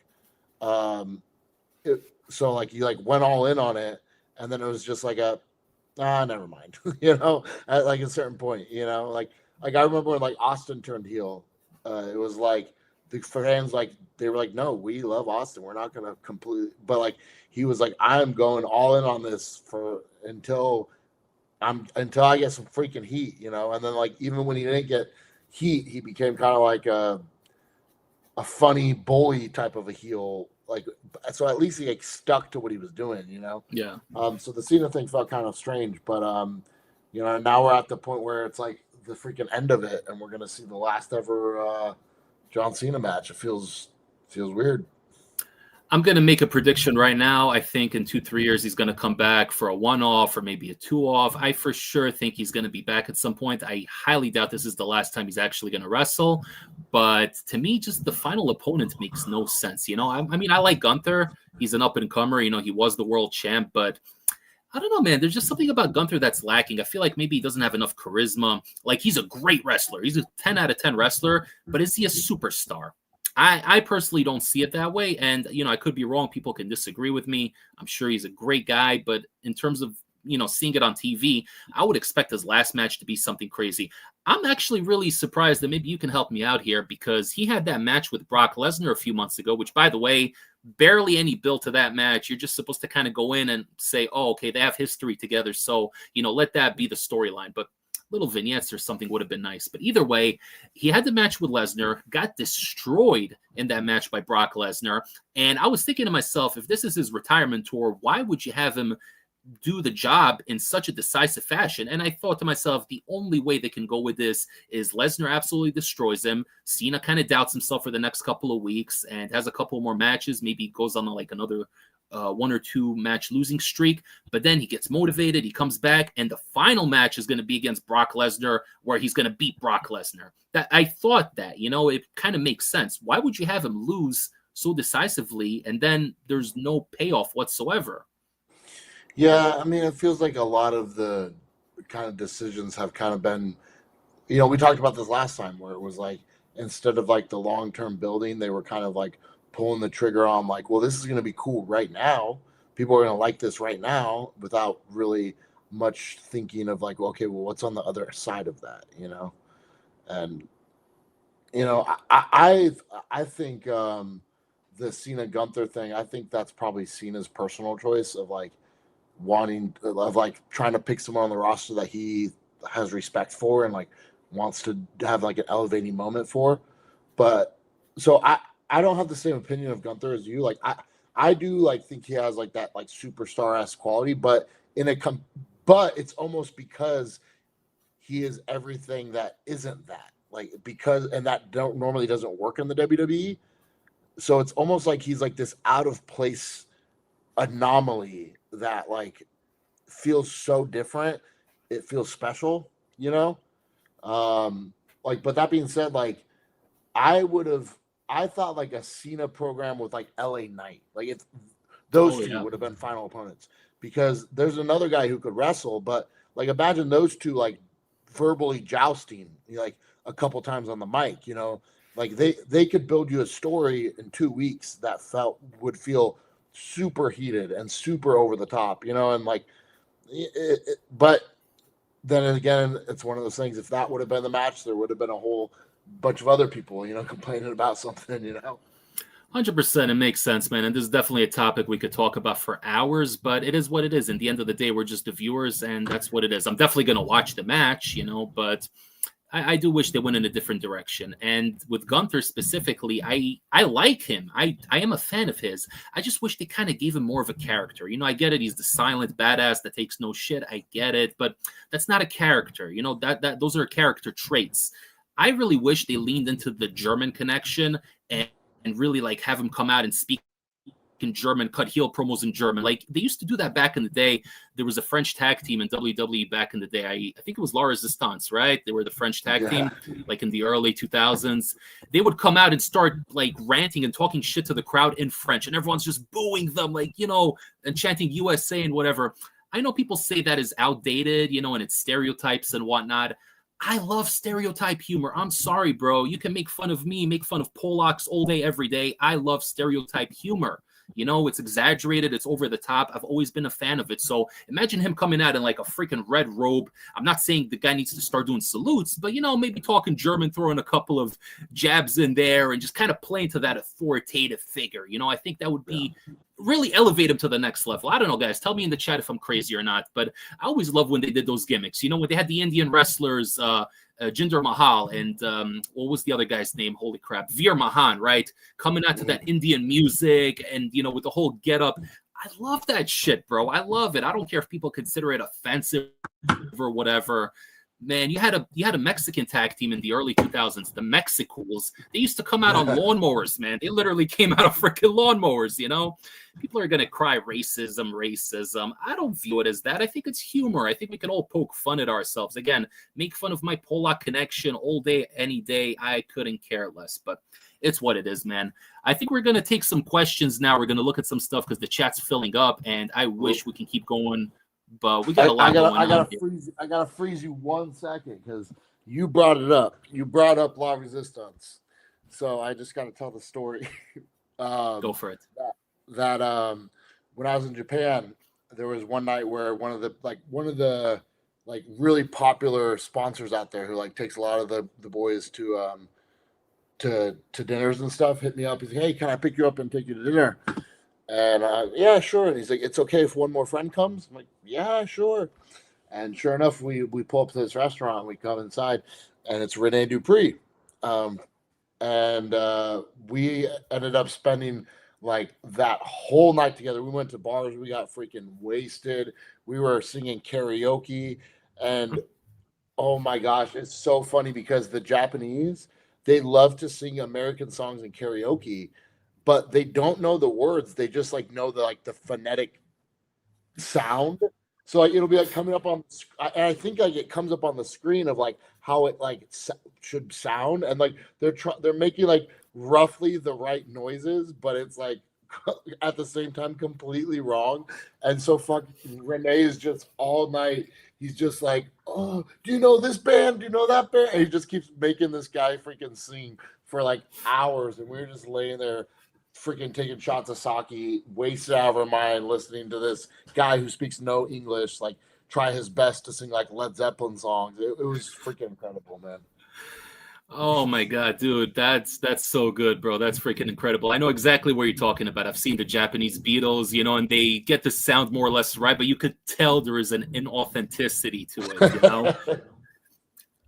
So like he like went all in on it, and then it was just like never mind, you know, at like a certain point, you know, like I remember when like Austin turned heel, it was like the fans, like they were like, no, we love Austin, we're not gonna completely, but like he was like, I'm going all in on this until I get some freaking heat, you know. And then like even when he didn't get heat, he became kind of like a funny bully type of a heel, like, so at least he like stuck to what he was doing, you know. Yeah. So the Cena thing felt kind of strange, but you know, now we're at the point where it's like the freaking end of it, and we're gonna see the last ever John Cena match. It feels weird. I'm going to make a prediction right now. I think in 2-3 years, he's going to come back for a 1-off or maybe a 2-off. I for sure think he's going to be back at some point. I highly doubt this is the last time he's actually going to wrestle. But to me, just the final opponent makes no sense. You know, I mean, I like Gunther. He's an up-and-comer. You know, he was the world champ. But I don't know, man. There's just something about Gunther that's lacking. I feel like maybe he doesn't have enough charisma. Like, he's a great wrestler. He's a 10 out of 10 wrestler. But is he a superstar? I personally don't see it that way. And, you know, I could be wrong. People can disagree with me. I'm sure he's a great guy. But in terms of, you know, seeing it on TV, I would expect his last match to be something crazy. I'm actually really surprised that maybe you can help me out here, because he had that match with Brock Lesnar a few months ago, which, by the way, barely any build to that match. You're just supposed to kind of go in and say, oh, okay, they have history together. So, you know, let that be the storyline. But little vignettes or something would have been nice. But either way, he had the match with Lesnar, got destroyed in that match by Brock Lesnar. And I was thinking to myself, if this is his retirement tour, why would you have him do the job in such a decisive fashion? And I thought to myself, the only way they can go with this is Lesnar absolutely destroys him. Cena kind of doubts himself for the next couple of weeks and has a couple more matches. Maybe goes on like another 1 or 2 match losing streak, but then he gets motivated, he comes back, and the final match is going to be against Brock Lesnar, where he's going to beat Brock Lesnar. That I thought that, you know, it kind of makes sense. Why would you have him lose so decisively and then there's no payoff whatsoever? Yeah, I mean, it feels like a lot of the kind of decisions have kind of been, you know, we talked about this last time where it was like, instead of like the long-term building, they were kind of like pulling the trigger on like, well, this is going to be cool right now. People are going to like this right now, without really much thinking of like, okay, well, what's on the other side of that, you know? And, you know, I think the Cena Gunther thing, I think that's probably Cena's personal choice of like trying to pick someone on the roster that he has respect for and like wants to have like an elevating moment for. But so I don't have the same opinion of Gunther as you. Like I do like think he has like that like superstar-esque quality, but but it's almost because he is everything that isn't that. Like, because, and that don't normally doesn't work in the WWE. So it's almost like he's like this out of place anomaly that like feels so different. It feels special, you know? Like, but that being said, like, I would have, I thought like a Cena program with like LA Knight, like if those Oh, two yeah. would have been final opponents, because there's another guy who could wrestle, but like imagine those two like verbally jousting, like a couple times on the mic, like they could build you a story in 2 weeks that would feel super heated and super over the top, and like, but then again, it's one of those things. If that would have been the match, there would have been a whole bunch of other people, complaining about something. 100%. It makes sense, man. And this is definitely a topic we could talk about for hours, but it is what it is. In the end of the day, we're just the viewers, and that's what it is. I'm definitely going to watch the match, but I do wish they went in a different direction. And with Gunther specifically, I like him. I am a fan of his. I just wish they kind of gave him more of a character. I get it. He's the silent badass that takes no shit. I get it. But that's not a character. That those are character traits. I really wish they leaned into the German connection and really like have him come out and speak in German, cut heel promos in German. Like they used to do that back in the day. There was a French tag team in WWE back in the day. I think it was La Resistance, right? They were the French tag team, like in the early 2000s. They would come out and start like ranting and talking shit to the crowd in French, and everyone's just booing them, like, and chanting USA and whatever. I know people say that is outdated, and it's stereotypes and whatnot. I love stereotype humor. I'm sorry, bro. You can make fun of me, make fun of Polacks all day, every day. I love stereotype humor. It's exaggerated. It's over the top. I've always been a fan of it. So imagine him coming out in like a freaking red robe. I'm not saying the guy needs to start doing salutes, but, maybe talking German, throwing a couple of jabs in there and just kind of playing to that authoritative figure. I think that would be really elevate him to the next level. I don't know, guys. Tell me in the chat if I'm crazy or not, but I always love when they did those gimmicks. When they had the Indian wrestlers, Jinder Mahal and what was the other guy's name? Holy crap, Veer Mahan, right? Coming out to that Indian music and with the whole get up. I love that shit, bro. I love it. I don't care if people consider it offensive or whatever. Man, you had a Mexican tag team in the early 2000s, the Mexicools. They used to come out on lawnmowers, man. They literally came out of freaking lawnmowers, People are going to cry racism. I don't view it as that. I think it's humor. I think we can all poke fun at ourselves. Again, make fun of my Polak connection all day, any day. I couldn't care less, but it's what it is, man. I think we're going to take some questions now. We're going to look at some stuff because the chat's filling up, and I wish we can keep going. But we got a lot going on. I gotta freeze you 1 second because you brought it up. You brought up La Resistance, so I just got to tell the story. Go for it. That when I was in Japan, there was one night where one of the really popular sponsors out there who like takes a lot of the boys to dinners and stuff hit me up. He's like, "Hey, can I pick you up and take you to dinner?" And yeah, sure. And he's like, "It's okay if one more friend comes?" I'm like, "Yeah, sure." And sure enough, we pull up to this restaurant. We come inside, and it's Rene Dupree. And we ended up spending like that whole night together. We went to bars. We got freaking wasted. We were singing karaoke, and oh my gosh, it's so funny because the Japanese, they love to sing American songs in karaoke, but they don't know the words. They just like know the phonetic sound. So like it'll be like coming up on, I think like it comes up on the screen of like how it like should sound, and like they're making like roughly the right noises, but it's like at the same time completely wrong. And so Renee is just all night. He's just like, "Oh, do you know this band? Do you know that band?" And he just keeps making this guy freaking sing for like hours, and we were just laying there freaking taking shots of sake, wasted out of our mind, listening to this guy who speaks no English, like try his best to sing like Led Zeppelin songs. It was freaking incredible, man. Oh my God, dude, that's so good, bro. That's freaking incredible. I know exactly what you're talking about. I've seen the Japanese Beatles, and they get the sound more or less right, but you could tell there is an inauthenticity to it,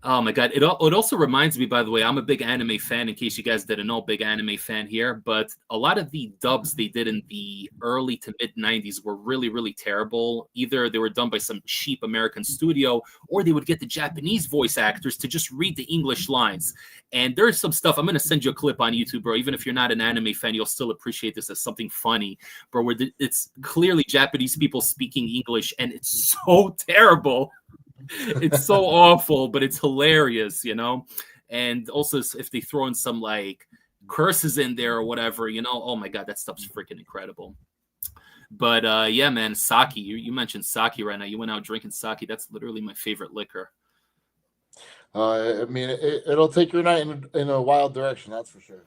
Oh my god! It also reminds me, by the way, I'm a big anime fan. In case you guys didn't know, big anime fan here. But a lot of the dubs they did in the early to mid '90s were really, really terrible. Either they were done by some cheap American studio, or they would get the Japanese voice actors to just read the English lines. And there's some stuff. I'm gonna send you a clip on YouTube, bro. Even if you're not an anime fan, you'll still appreciate this as something funny, bro. Where it's clearly Japanese people speaking English, and it's so terrible. It's so awful, but it's hilarious, you know? And also, if they throw in some like curses in there or whatever, you know, oh my God, that stuff's freaking incredible. But yeah, man, sake. You mentioned sake right now. You went out drinking sake. That's literally my favorite liquor. I mean, it'll take your night in a wild direction, that's for sure.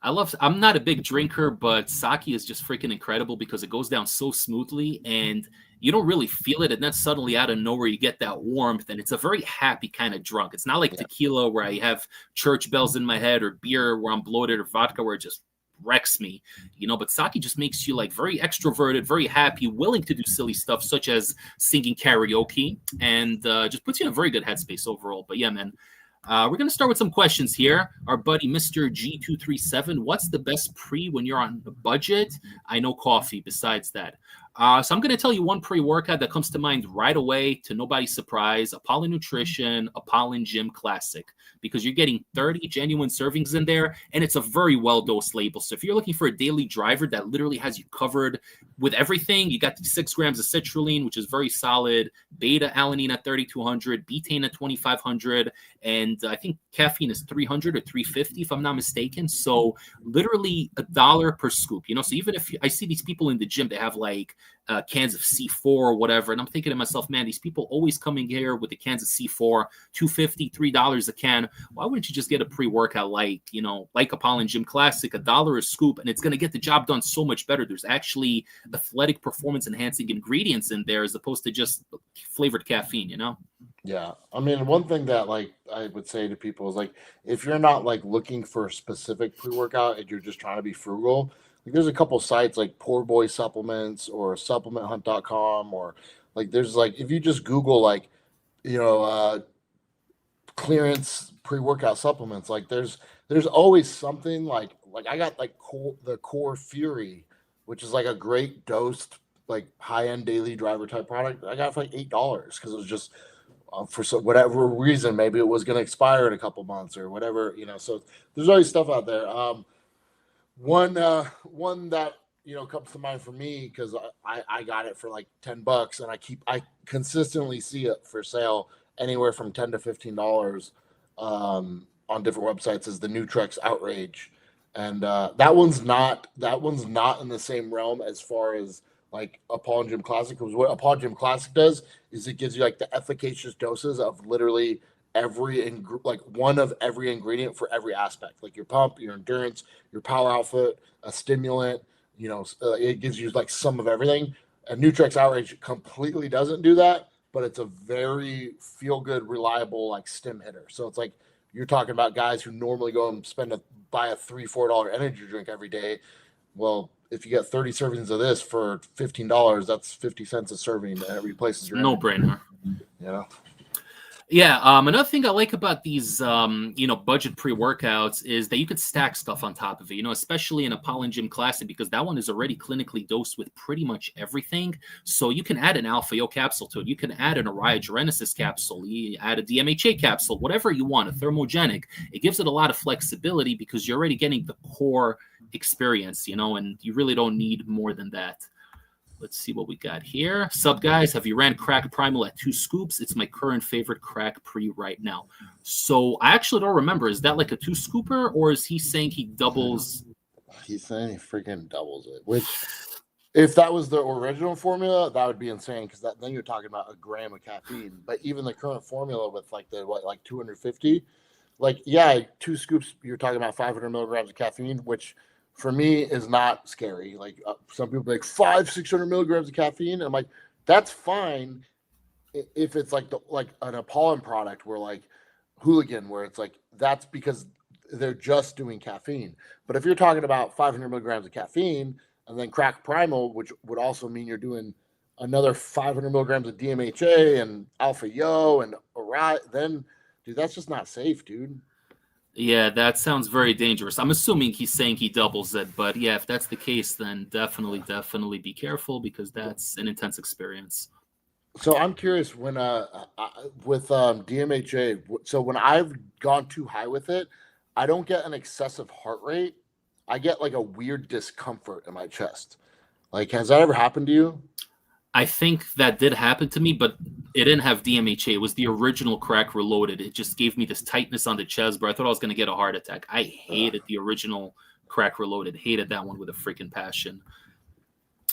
I'm not a big drinker, but sake is just freaking incredible because it goes down so smoothly and you don't really feel it. And then suddenly out of nowhere, you get that warmth and it's a very happy kind of drunk. It's not like tequila where I have church bells in my head or beer where I'm bloated or vodka where it just wrecks me, you know, but sake just makes you like very extroverted, very happy, willing to do silly stuff such as singing karaoke and just puts you in a very good headspace overall. But yeah, man, we're going to start with some questions here. Our buddy, Mr. G237, what's the best pre when you're on a budget? I know coffee besides that. So I'm going to tell you one pre-workout that comes to mind right away to nobody's surprise, Apollon Nutrition, Apollon Gym Classic, because you're getting 30 genuine servings in there, and it's a very well-dosed label. So if you're looking for a daily driver that literally has you covered with everything, you got the 6 grams of citrulline, which is very solid, beta-alanine at 3,200, betaine at 2,500, and I think caffeine is 300 or 350, if I'm not mistaken. So literally $1 per scoop, you know? So even if I see these people in the gym, they have like cans of C4 or whatever. And I'm thinking to myself, man, these people always coming here with the cans of C4, $2.50, $3 a can. Why wouldn't you just get a pre-workout like, you know, like Apollon Gym Classic, $1 a scoop, and it's going to get the job done so much better. There's actually athletic performance enhancing ingredients in there as opposed to just flavored caffeine, you know? Yeah. I mean, one thing that like I would say to people is like if you're not like looking for a specific pre-workout and you're just trying to be frugal, like there's a couple sites like Poor Boy Supplements or supplementhunt.com or like there's like if you just Google like you know clearance pre-workout supplements, like there's always something like I got like the Core Fury, which is like a great dosed like high-end daily driver type product. I got it for like $8 because it was just for whatever reason, maybe it was going to expire in a couple months or whatever, you know. So there's always stuff out there. One that you know comes to mind for me because I got it for like $10 and I consistently see it for sale anywhere from $10 to $15 on different websites is the Nutrex Outrage, and that one's not in the same realm as far as like Apollon Gym Classic. Because what Apollon Gym Classic does is it gives you like the efficacious doses of literally like one of every ingredient for every aspect, like your pump, your endurance, your power output, a stimulant. You know, it gives you like some of everything. And Nutrex Outrage completely doesn't do that, but it's a very feel good, reliable like stim hitter. So it's like you're talking about guys who normally go and buy a $3-4 energy drink every day. Well, if you get 30 servings of this for $15, that's 50 cents a serving, and it replaces your No brainer. You know? Yeah, another thing I like about these, you know, budget pre-workouts is that you could stack stuff on top of it, you know, especially in Apollon Gym Classic, because that one is already clinically dosed with pretty much everything. So you can add an Alpha-Yo capsule to it. You can add an Araya Genesis capsule. You add a DMHA capsule, whatever you want, a thermogenic. It gives it a lot of flexibility because you're already getting the core experience, you know, and you really don't need more than that. Let's see what we got here. Sup, guys? Have you ran Crack Primal at 2 scoops? It's my current favorite crack pre right now. So I actually don't remember. Is that like a 2 scooper, or is he saying he doubles? He's saying he freaking doubles it. Which, if that was the original formula, that would be insane because then you're talking about a gram of caffeine. But even the current formula with like like 250, like yeah, 2 scoops, you're talking about 500 milligrams of caffeine, which for me is not scary. Like some people like 600 milligrams of caffeine. I'm like, that's fine if it's like like an Apollon product where like Hooligan, where it's like that's because they're just doing caffeine. But if you're talking about 500 milligrams of caffeine and then Crack Primal, which would also mean you're doing another 500 milligrams of DMHA and Alpha-Yo and Araya, then dude, that's just not safe, dude. Yeah, that sounds very dangerous. I'm assuming he's saying he doubles it, but yeah, if that's the case, then definitely be careful because that's an intense experience. So I'm curious when with DMHA. So when I've gone too high with it, I don't get an excessive heart rate. I get like a weird discomfort in my chest. Like, has that ever happened to you? I think that did happen to me, but it didn't have DMHA. It was the original crack reloaded. It just gave me this tightness on the chest, but I thought I was going to get a heart attack. I Uh, hated the original crack reloaded. Hated that one with a freaking passion.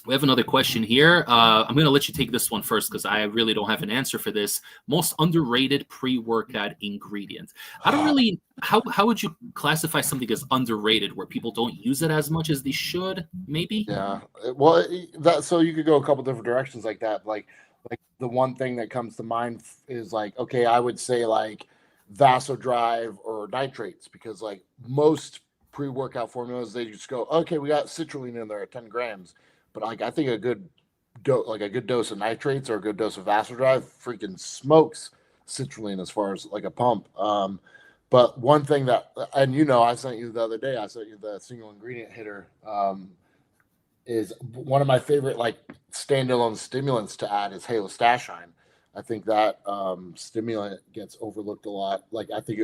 We have another question here. I'm going to let you take this one first because I really don't have an answer for this. Most underrated pre-workout ingredient. I don't really. How would you classify something as underrated where people don't use it as much as they should? Maybe. yeah. Well, that so you could go a couple different directions like that. Like the one thing that comes to mind is like, okay, I would say like vasodrive or nitrates because like most pre-workout formulas they just go, okay, we got citrulline in there at 10 grams, but like I think a good like a good dose of nitrates or a good dose of vasodrive freaking smokes citrulline as far as like a pump. But one thing that, and you know, I sent you the other day, I sent you the single ingredient hitter. Is one of my favorite like standalone stimulants to add is halostashine. I think that stimulant gets overlooked a lot. Like I think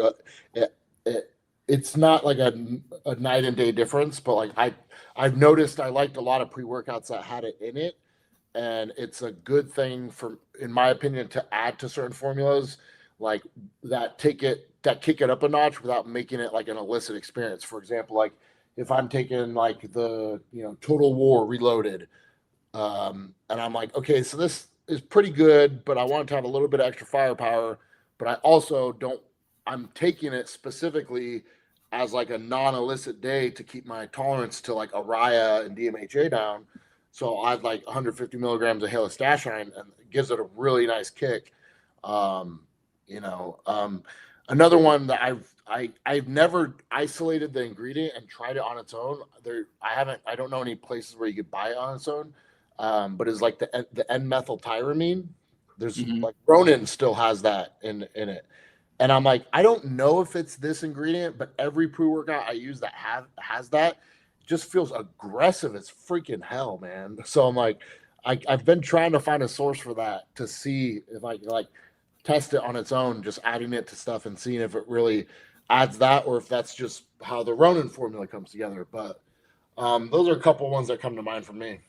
it, it's not like a night and day difference, but like I've noticed I liked a lot of pre workouts that had it in it, and it's a good thing for, in my opinion, to add to certain formulas like that kick it up a notch without making it like an illicit experience. For example, like if I'm taking like the Total War Reloaded, and I'm like, okay, so this is pretty good, but I want to have a little bit of extra firepower, but I also don't. I'm taking it specifically as like a non-illicit day to keep my tolerance to like Araya and DMHA down. So I have like 150 milligrams of halostashine, and it gives it a really nice kick. Um, you know, another one that I've never isolated the ingredient and tried it on its own. I don't know any places where you could buy it on its own. But it's like the N-methyltyramine. There's Mhm. like Ronin still has that in it. And I'm like, I don't know if it's this ingredient, but every pre-workout I use that has that just feels aggressive as freaking hell, man. So I'm like, I've been trying to find a source for that to see if I can like test it on its own, just adding it to stuff and seeing if it really adds that or if that's just how the Ronin formula comes together. But those are a couple ones that come to mind for me.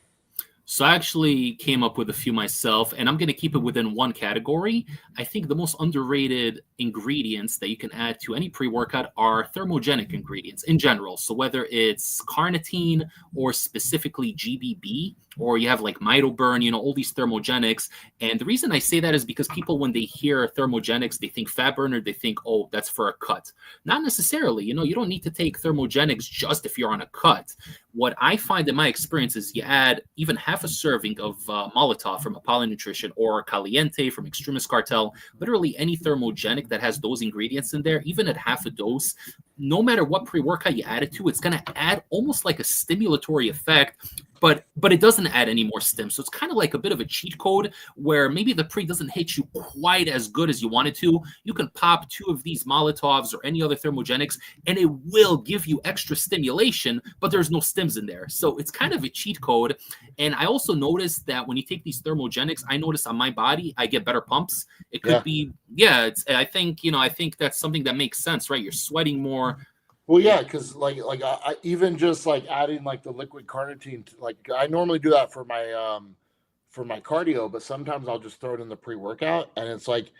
So I actually came up with a few myself, and I'm going to keep it within one category. I think the most underrated ingredients that you can add to any pre-workout are thermogenic ingredients in general. So whether it's carnitine or specifically GBB, or you have like mitoburn, all these thermogenics. And the reason I say that is because people, when they hear thermogenics, they think fat burner, they think, oh, that's for a cut. Not necessarily. You don't need to take thermogenics just if you're on a cut. What I find in my experience is you add even half a serving of Molotov from Apollo Nutrition or Caliente from Extremist Cartel, literally any thermogenic that has those ingredients in there, even at half a dose, no matter what pre-workout you add it to, it's going to add almost like a stimulatory effect, but it doesn't add any more stim. So it's kind of like a bit of a cheat code where maybe the pre doesn't hit you quite as good as you want it to. You can pop 2 of these Molotovs or any other thermogenics, and it will give you extra stimulation, but there's no stims in there. So it's kind of a cheat code. And I also noticed that when you take these thermogenics, I notice on my body, I get better pumps. It could Yeah. be, yeah, I think that's something that makes sense, right? You're sweating more. Well, It, yeah, because I even just like adding like the liquid carnitine, like I normally do that for my cardio, but sometimes I'll just throw it in the pre workout, and it's like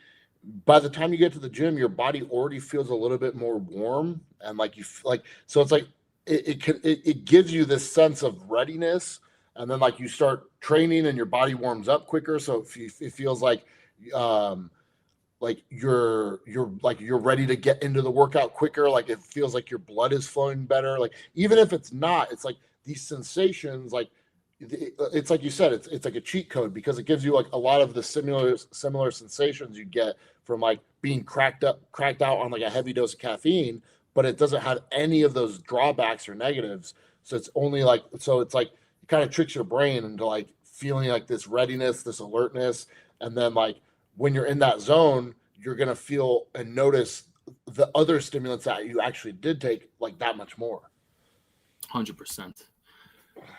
by the time you get to the gym, your body already feels a little bit more warm, and like like so it's like it gives you this sense of readiness, and then like you start training and your body warms up quicker, so it feels um like you're ready to get into the workout quicker, like it feels like your blood is flowing better, like even if it's not, it's like these sensations, like it's like you said, it's like a cheat code because it gives you like a lot of the similar sensations you get from like being cracked out on like a heavy dose of caffeine, but it doesn't have any of those drawbacks or negatives. So it's only like, so it's like it kind of tricks your brain into like feeling like this readiness, this alertness, and then like when you're in that zone, you're going to feel and notice the other stimulants that you actually did take like that much more. 100%.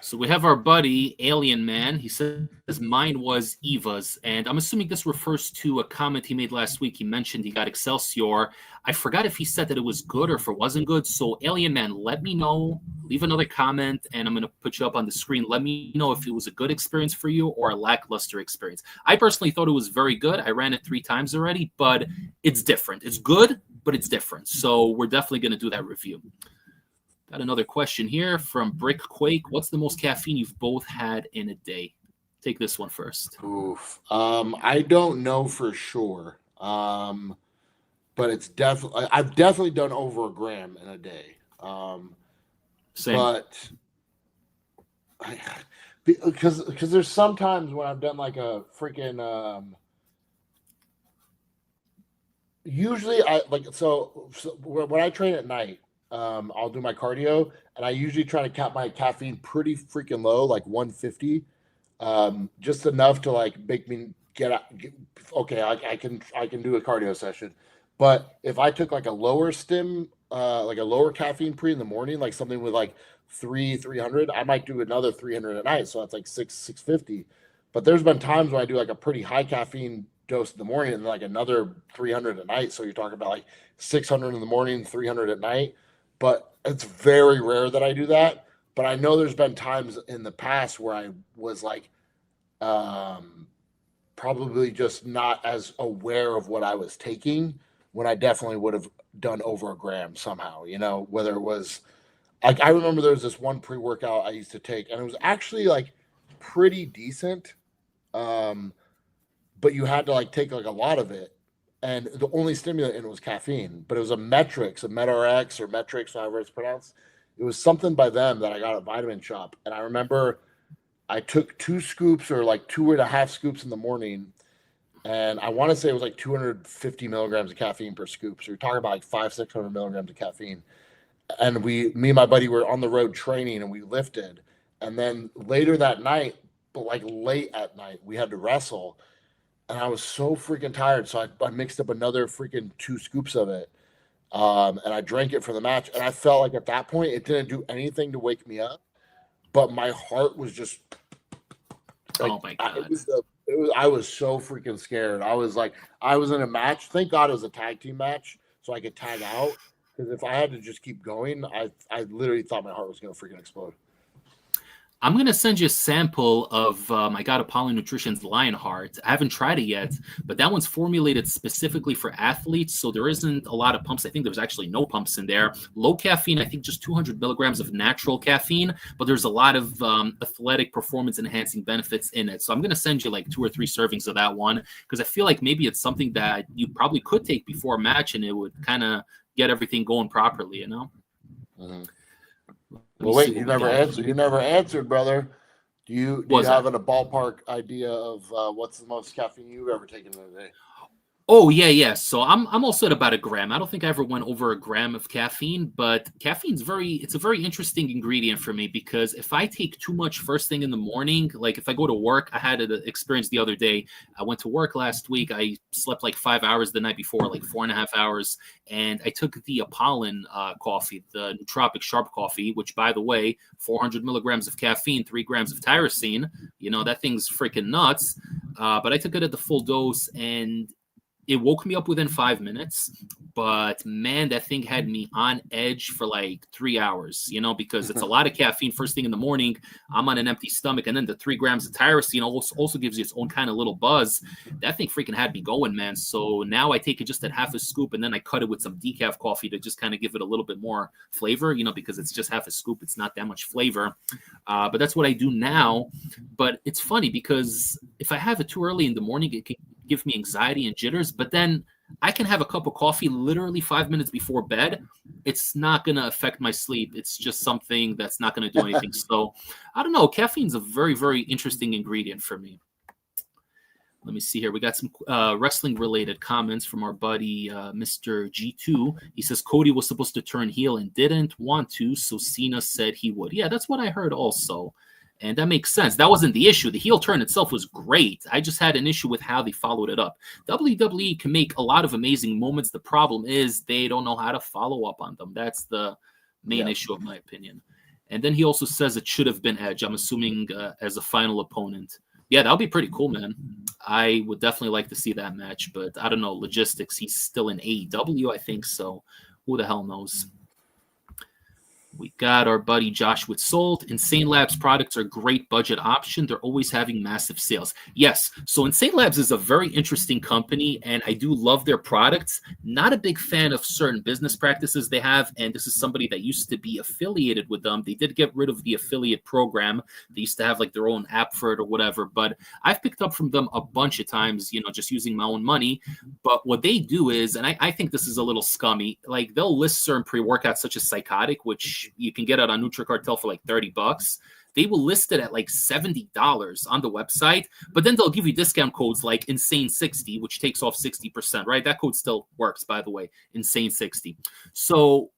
So we have our buddy Alien Man. He says mine was Eva's, and I'm assuming this refers to a comment he made last week. He mentioned he got Excelsior. I forgot if he said that it was good or if it wasn't good. So Alien Man, let me know. Leave another comment, and I'm going to put you up on the screen. Let me know if it was a good experience for you or a lackluster experience. I personally thought it was very good. I ran it 3 times already, but it's different. It's good, but it's different. So we're definitely going to do that review. Got another question here from Brick Quake. What's the most caffeine you've both had in a day? Take this one first. Oof. I don't know for sure. But it's definitely, I've definitely done over a gram in a day. Same. But because there's sometimes when I've done like a freaking, usually I like, so when I train at night, I'll do my cardio, and I usually try to cap my caffeine pretty freaking low, like 150, just enough to like make me okay, I can do a cardio session. But if I took like a lower stim, like a lower caffeine pre in the morning, like something with like 300, I might do another 300 at night, so that's like 650. But there's been times when I do like a pretty high caffeine dose in the morning and like another 300 at night. So you're talking about like 600 in the morning, 300 at night. But it's very rare that I do that. But I know there's been times in the past where I was like, probably just not as aware of what I was taking, when I definitely would have done over a gram somehow, whether it was like, I remember there was this one pre-workout I used to take, and it was actually like pretty decent. But you had to like take like a lot of it. And the only stimulant in it was caffeine, but it was a MedRx or Metrix, however it's pronounced. It was something by them that I got at Vitamin Shop. And I remember I took 2 scoops or like 2.5 scoops in the morning. And I want to say it was like 250 milligrams of caffeine per scoop. So you're talking about like 500-600 milligrams of caffeine. And me and my buddy were on the road training, and we lifted. And then later that night, but like late at night, we had to wrestle. And I was so freaking tired. So I mixed up another freaking 2 scoops of it. And I drank it for the match. And I felt like at that point, it didn't do anything to wake me up. But my heart was just like, oh my God. I was so freaking scared. I was in a match. Thank God it was a tag team match, so I could tag out. Because if I had to just keep going, I literally thought my heart was going to freaking explode. I'm going to send you a sample of I got Apollo Nutrition's Lionheart. I haven't tried it yet, but that one's formulated specifically for athletes, so there isn't a lot of pumps. I think there's actually no pumps in there. Low caffeine, I think just 200 milligrams of natural caffeine, but there's a lot of athletic performance-enhancing benefits in it. So I'm going to send you like 2 or 3 servings of that one, because I feel like maybe it's something that you probably could take before a match, and it would kind of get everything going properly, Mm-hmm. Well, wait, you never answered. You never answered, brother. Do you have a ballpark idea of what's the most caffeine you've ever taken in a day? Oh, yeah. So I'm also at about a gram. I don't think I ever went over a gram of caffeine, but caffeine's it's a very interesting ingredient for me, because if I take too much first thing in the morning, like if I go to work, I had an experience the other day. I went to work last week. I slept like 5 hours the night before, like 4.5 hours. And I took the Apollon coffee, the nootropic sharp coffee, which, by the way, 400 milligrams of caffeine, 3 grams of tyrosine. That thing's freaking nuts. But I took it at the full dose, and it woke me up within 5 minutes, but man, that thing had me on edge for like 3 hours, because it's a lot of caffeine first thing in the morning. I'm on an empty stomach, and then the 3 grams of tyrosine also gives you its own kind of little buzz. That thing freaking had me going, man. So now I take it just at half a scoop, and then I cut it with some decaf coffee to just kind of give it a little bit more flavor, because it's just half a scoop. It's not that much flavor, but that's what I do now. But it's funny, because if I have it too early in the morning, it can give me anxiety and jitters, but then I can have a cup of coffee literally 5 minutes before bed. It's not going to affect my sleep. It's just something that's not going to do anything. So I don't know. Caffeine's a very, very interesting ingredient for me. Let me see here. We got some wrestling related comments from our buddy, Mr. G2. He says Cody was supposed to turn heel and didn't want to, so Cena said he would. Yeah, that's what I heard also. And that makes sense. That wasn't the issue. The heel turn itself was great. I just had an issue with how they followed it up. WWE can make a lot of amazing moments. The problem is they don't know how to follow up on them. That's the main issue, of my opinion. And then he also says it should have been Edge. I'm assuming as a final opponent. Yeah, that would be pretty cool, man. I would definitely like to see that match, but I don't know, logistics. He's still in AEW, I think, so who the hell knows? We got our buddy Josh with Sold. Insane Labs products are a great budget option. They're always having massive sales. Yes, so Insane Labs is a very interesting company, and I do love their products. Not a big fan of certain business practices they have, and this is somebody that used to be affiliated with them. They did get rid of the affiliate program. They used to have like their own app for it or whatever, but I've picked up from them a bunch of times, just using my own money. But what they do is, and I think this is a little scummy, like they'll list certain pre-workouts such as Psychotic, which you can get it on NutriCartel for like $30. They will list it at like $70 on the website, but then they'll give you discount codes like Insane60, which takes off 60%, right? That code still works, by the way, Insane60. So,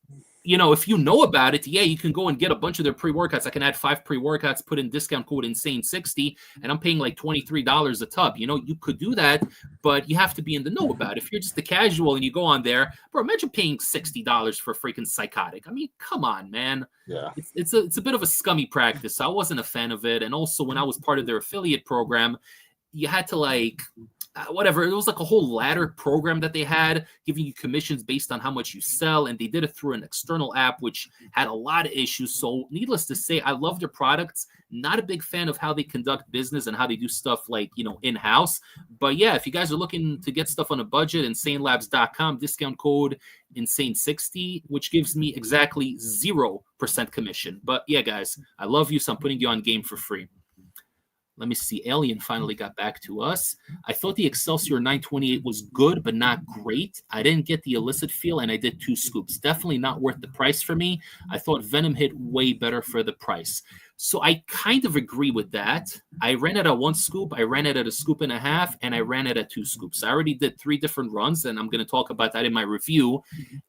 if you know about it, you can go and get a bunch of their pre-workouts. I can add 5 pre-workouts, put in discount code Insane60, and I'm paying like $23 a tub. You could do that, but you have to be in the know about it. If you're just a casual and you go on there, bro, imagine paying $60 for freaking Psychotic. I mean, come on, man. Yeah. It's a bit of a scummy practice. I wasn't a fan of it. And also when I was part of their affiliate program, you had to whatever. It was like a whole ladder program that they had, giving you commissions based on how much you sell. And they did it through an external app, which had a lot of issues. So needless to say, I love their products. Not a big fan of how they conduct business and how they do stuff like, in-house. But yeah, if you guys are looking to get stuff on a budget, insanelabs.com, discount code Insane60, which gives me exactly 0% commission. But yeah, guys, I love you. So I'm putting you on game for free. Let me see. Alien finally got back to us. I thought the Excelsior 928 was good, but not great. I didn't get the illicit feel, and I did 2 scoops. Definitely not worth the price for me. I thought Venom hit way better for the price. So I kind of agree with that. I ran it at 1 scoop, I ran it at 1.5 scoops, and I ran it at 2 scoops. I already did 3 different runs, and I'm going to talk about that in my review.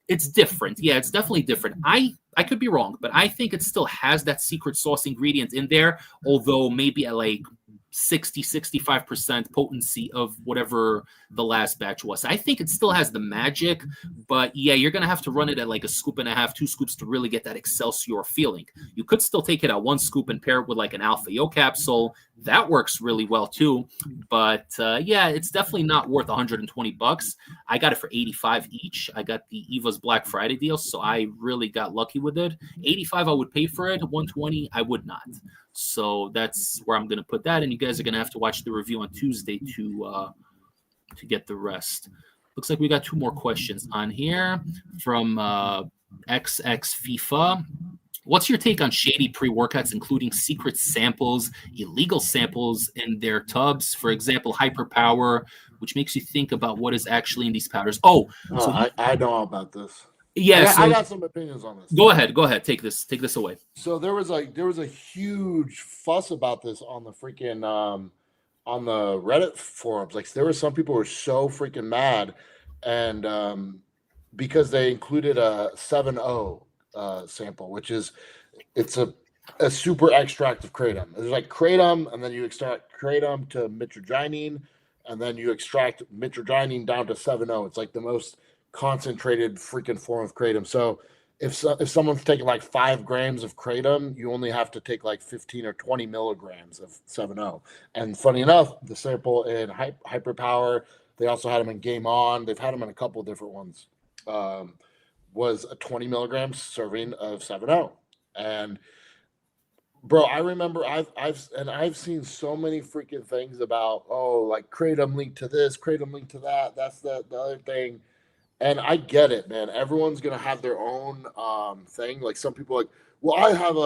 It's different. Yeah, it's definitely different. I could be wrong, but I think it still has that secret sauce ingredient in there, although maybe at like 65% potency of whatever the last batch was. I think it still has the magic, but yeah, you're going to have to run it at like 1.5 scoops, 2 scoops to really get that Excelsior feeling. You could still take it at 1 scoop and pair it with like an Alpha Yo capsule. That works really well too. But yeah, it's definitely not worth $120. I got it for $85 each. I got the Eva's Black Friday deal, so I really got lucky with it. $85 I would pay for it. $120 I would not. So that's where I'm going to put that. And you guys are going to have to watch the review on Tuesday to get the rest. Looks like we got 2 more questions on here from XX FIFA. What's your take on Shady Pre-workouts, including secret samples, illegal samples in their tubs? For example, Hyperpower, which makes you think about what is actually in these powders. I know all about this. Yeah, I got some opinions on this. Go ahead. Take this away. So there was a huge fuss about this on the freaking on the Reddit forums. Like there were some people who were so freaking mad, and because they included a 7.0 sample, which is it's a super extract of kratom. There's like kratom, and then you extract kratom to mitragynine, and then you extract mitragynine down to 7.0. It's like the most concentrated freaking form of kratom. So if someone's taking like 5 grams of kratom, you only have to take like 15 or 20 milligrams of 7.0. And funny enough, the sample in Hyperpower, they also had them in Game On. They've had them in a couple of different ones. Was a 20 milligrams serving of 7.0. And bro, I remember I've seen so many freaking things about like kratom linked to this, kratom linked to that. That's the other thing. And I get it, man. Everyone's gonna have their own thing. Like some people, like, well, I have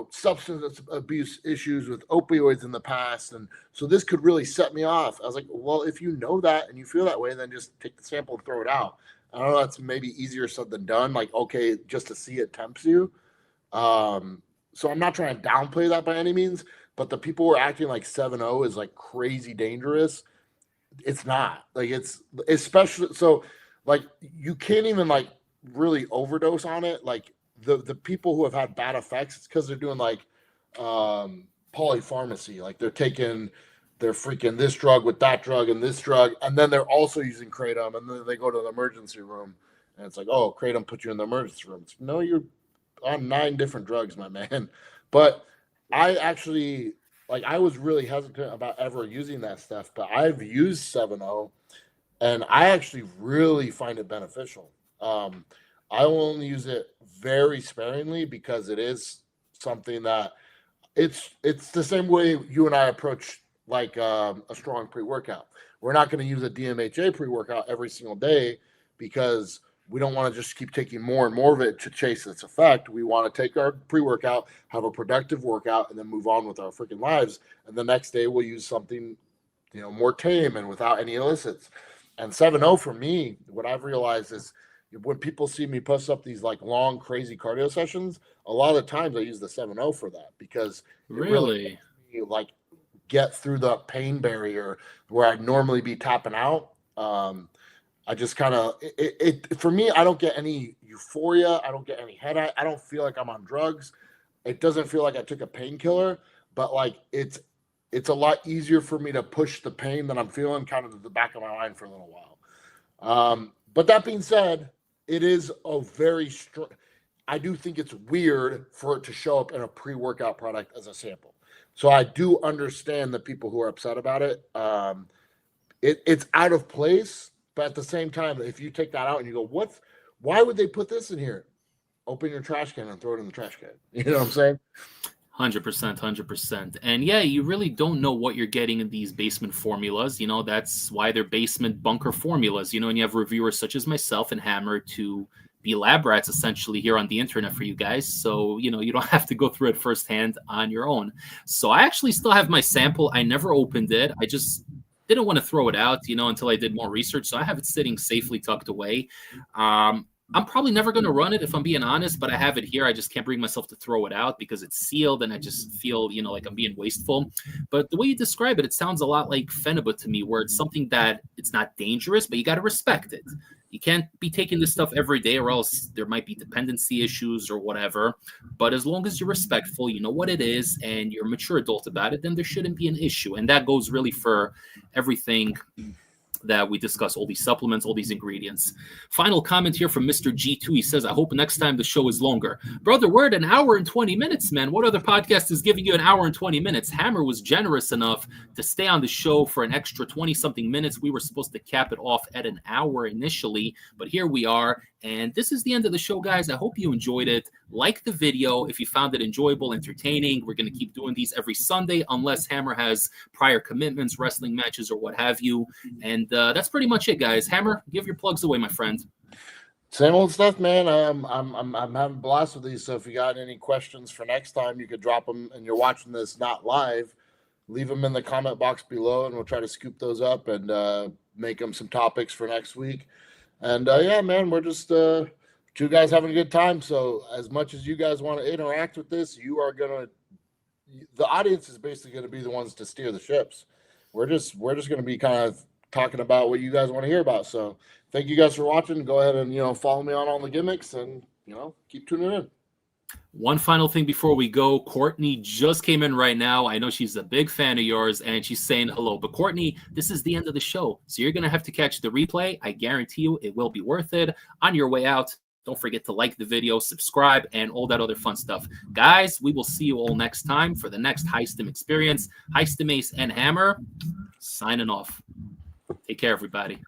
substance abuse issues with opioids in the past, and so this could really set me off. I was like, well, if you know that and you feel that way, then just take the sample and throw it out. I don't know. That's maybe easier said than done. Like, okay, just to see it tempts you. So I'm not trying to downplay that by any means, but the people who are acting like 7.0 is like crazy dangerous. It's not. Like it's especially so. Like you can't even like really overdose on it. Like the people who have had bad effects, it's because they're doing like polypharmacy. Like they're taking their freaking this drug with that drug and this drug, and then they're also using kratom, and then they go to the emergency room, and it's like, oh, kratom put you in the emergency room. It's, no, you're on 9 different drugs, my man. But I actually like I was really hesitant about ever using that stuff, but I've used 7-0 and I actually really find it beneficial. I will only use it very sparingly because it is something that it's the same way you and I approach like a strong pre-workout. We're not going to use a DMHA pre-workout every single day because we don't want to just keep taking more and more of it to chase its effect. We want to take our pre-workout, have a productive workout, and then move on with our freaking lives. And the next day we'll use something, more tame and without any illicits. And 7-0 for me, what I've realized is when people see me post up these like long, crazy cardio sessions, a lot of the times I use the 7-0 for that because it really Really? like get through the pain barrier where I'd normally be tapping out. I just kind of it for me. I don't get any euphoria. I don't get any headache. I don't feel like I'm on drugs. It doesn't feel like I took a painkiller, but like it's a lot easier for me to push the pain that I'm feeling kind of to the back of my mind for a little while. But that being said, it is a very strong. I do think it's weird for it to show up in a pre-workout product as a sample. So I do understand the people who are upset about it. It's out of place, but at the same time, if you take that out and you go, why would they put this in here? Open your trash can and throw it in the trash can. You know what I'm saying? 100%, 100%. And yeah, you really don't know what you're getting in these basement formulas. That's why they're basement bunker formulas, and you have reviewers such as myself and Hammer to be lab rats essentially here on the internet for you guys. So, you don't have to go through it firsthand on your own. So I actually still have my sample. I never opened it. I just didn't want to throw it out, until I did more research. So I have it sitting safely tucked away. I'm probably never going to run it if I'm being honest, but I have it here. I just can't bring myself to throw it out because it's sealed and I just feel, like I'm being wasteful. But the way you describe it, it sounds a lot like Phenibut to me, where it's something that it's not dangerous, but you got to respect it. You can't be taking this stuff every day or else there might be dependency issues or whatever. But as long as you're respectful, you know what it is, and you're a mature adult about it, then there shouldn't be an issue. And that goes really for everything that we discuss, all these supplements, all these ingredients. Final comment here from Mr. G2. He says, I hope next time the show is longer. Brother, we're at 1 hour and 20 minutes, man. What other podcast is giving you 1 hour and 20 minutes? Hammer was generous enough to stay on the show for an extra 20-something minutes. We were supposed to cap it off at 1 hour initially, but here we are. And this is the end of the show, guys. I hope you enjoyed it. Like the video if you found it enjoyable, entertaining. We're going to keep doing these every Sunday unless Hammer has prior commitments, wrestling matches, or what have you. And that's pretty much it, guys. Hammer, give your plugs away, my friend. Same old stuff, man. I'm having a blast with these. So if you got any questions for next time, you could drop them. And you're watching this not live, leave them in the comment box below, and we'll try to scoop those up and make them some topics for next week. And yeah, man, we're just two guys having a good time. So as much as you guys want to interact with this, the audience is basically going to be the ones to steer the ships. We're just going to be kind of talking about what you guys want to hear about. So thank you guys for watching. Go ahead and follow me on all the gimmicks and keep tuning in. One final thing before we go. Courtney just came in right now. I know she's a big fan of yours, and she's saying hello. But Courtney, this is the end of the show, so you're going to have to catch the replay. I guarantee you it will be worth it. On your way out, don't forget to like the video, subscribe, and all that other fun stuff. Guys, we will see you all next time for the next High Stim Experience. High Stim Ace and Hammer, signing off. Take care, everybody.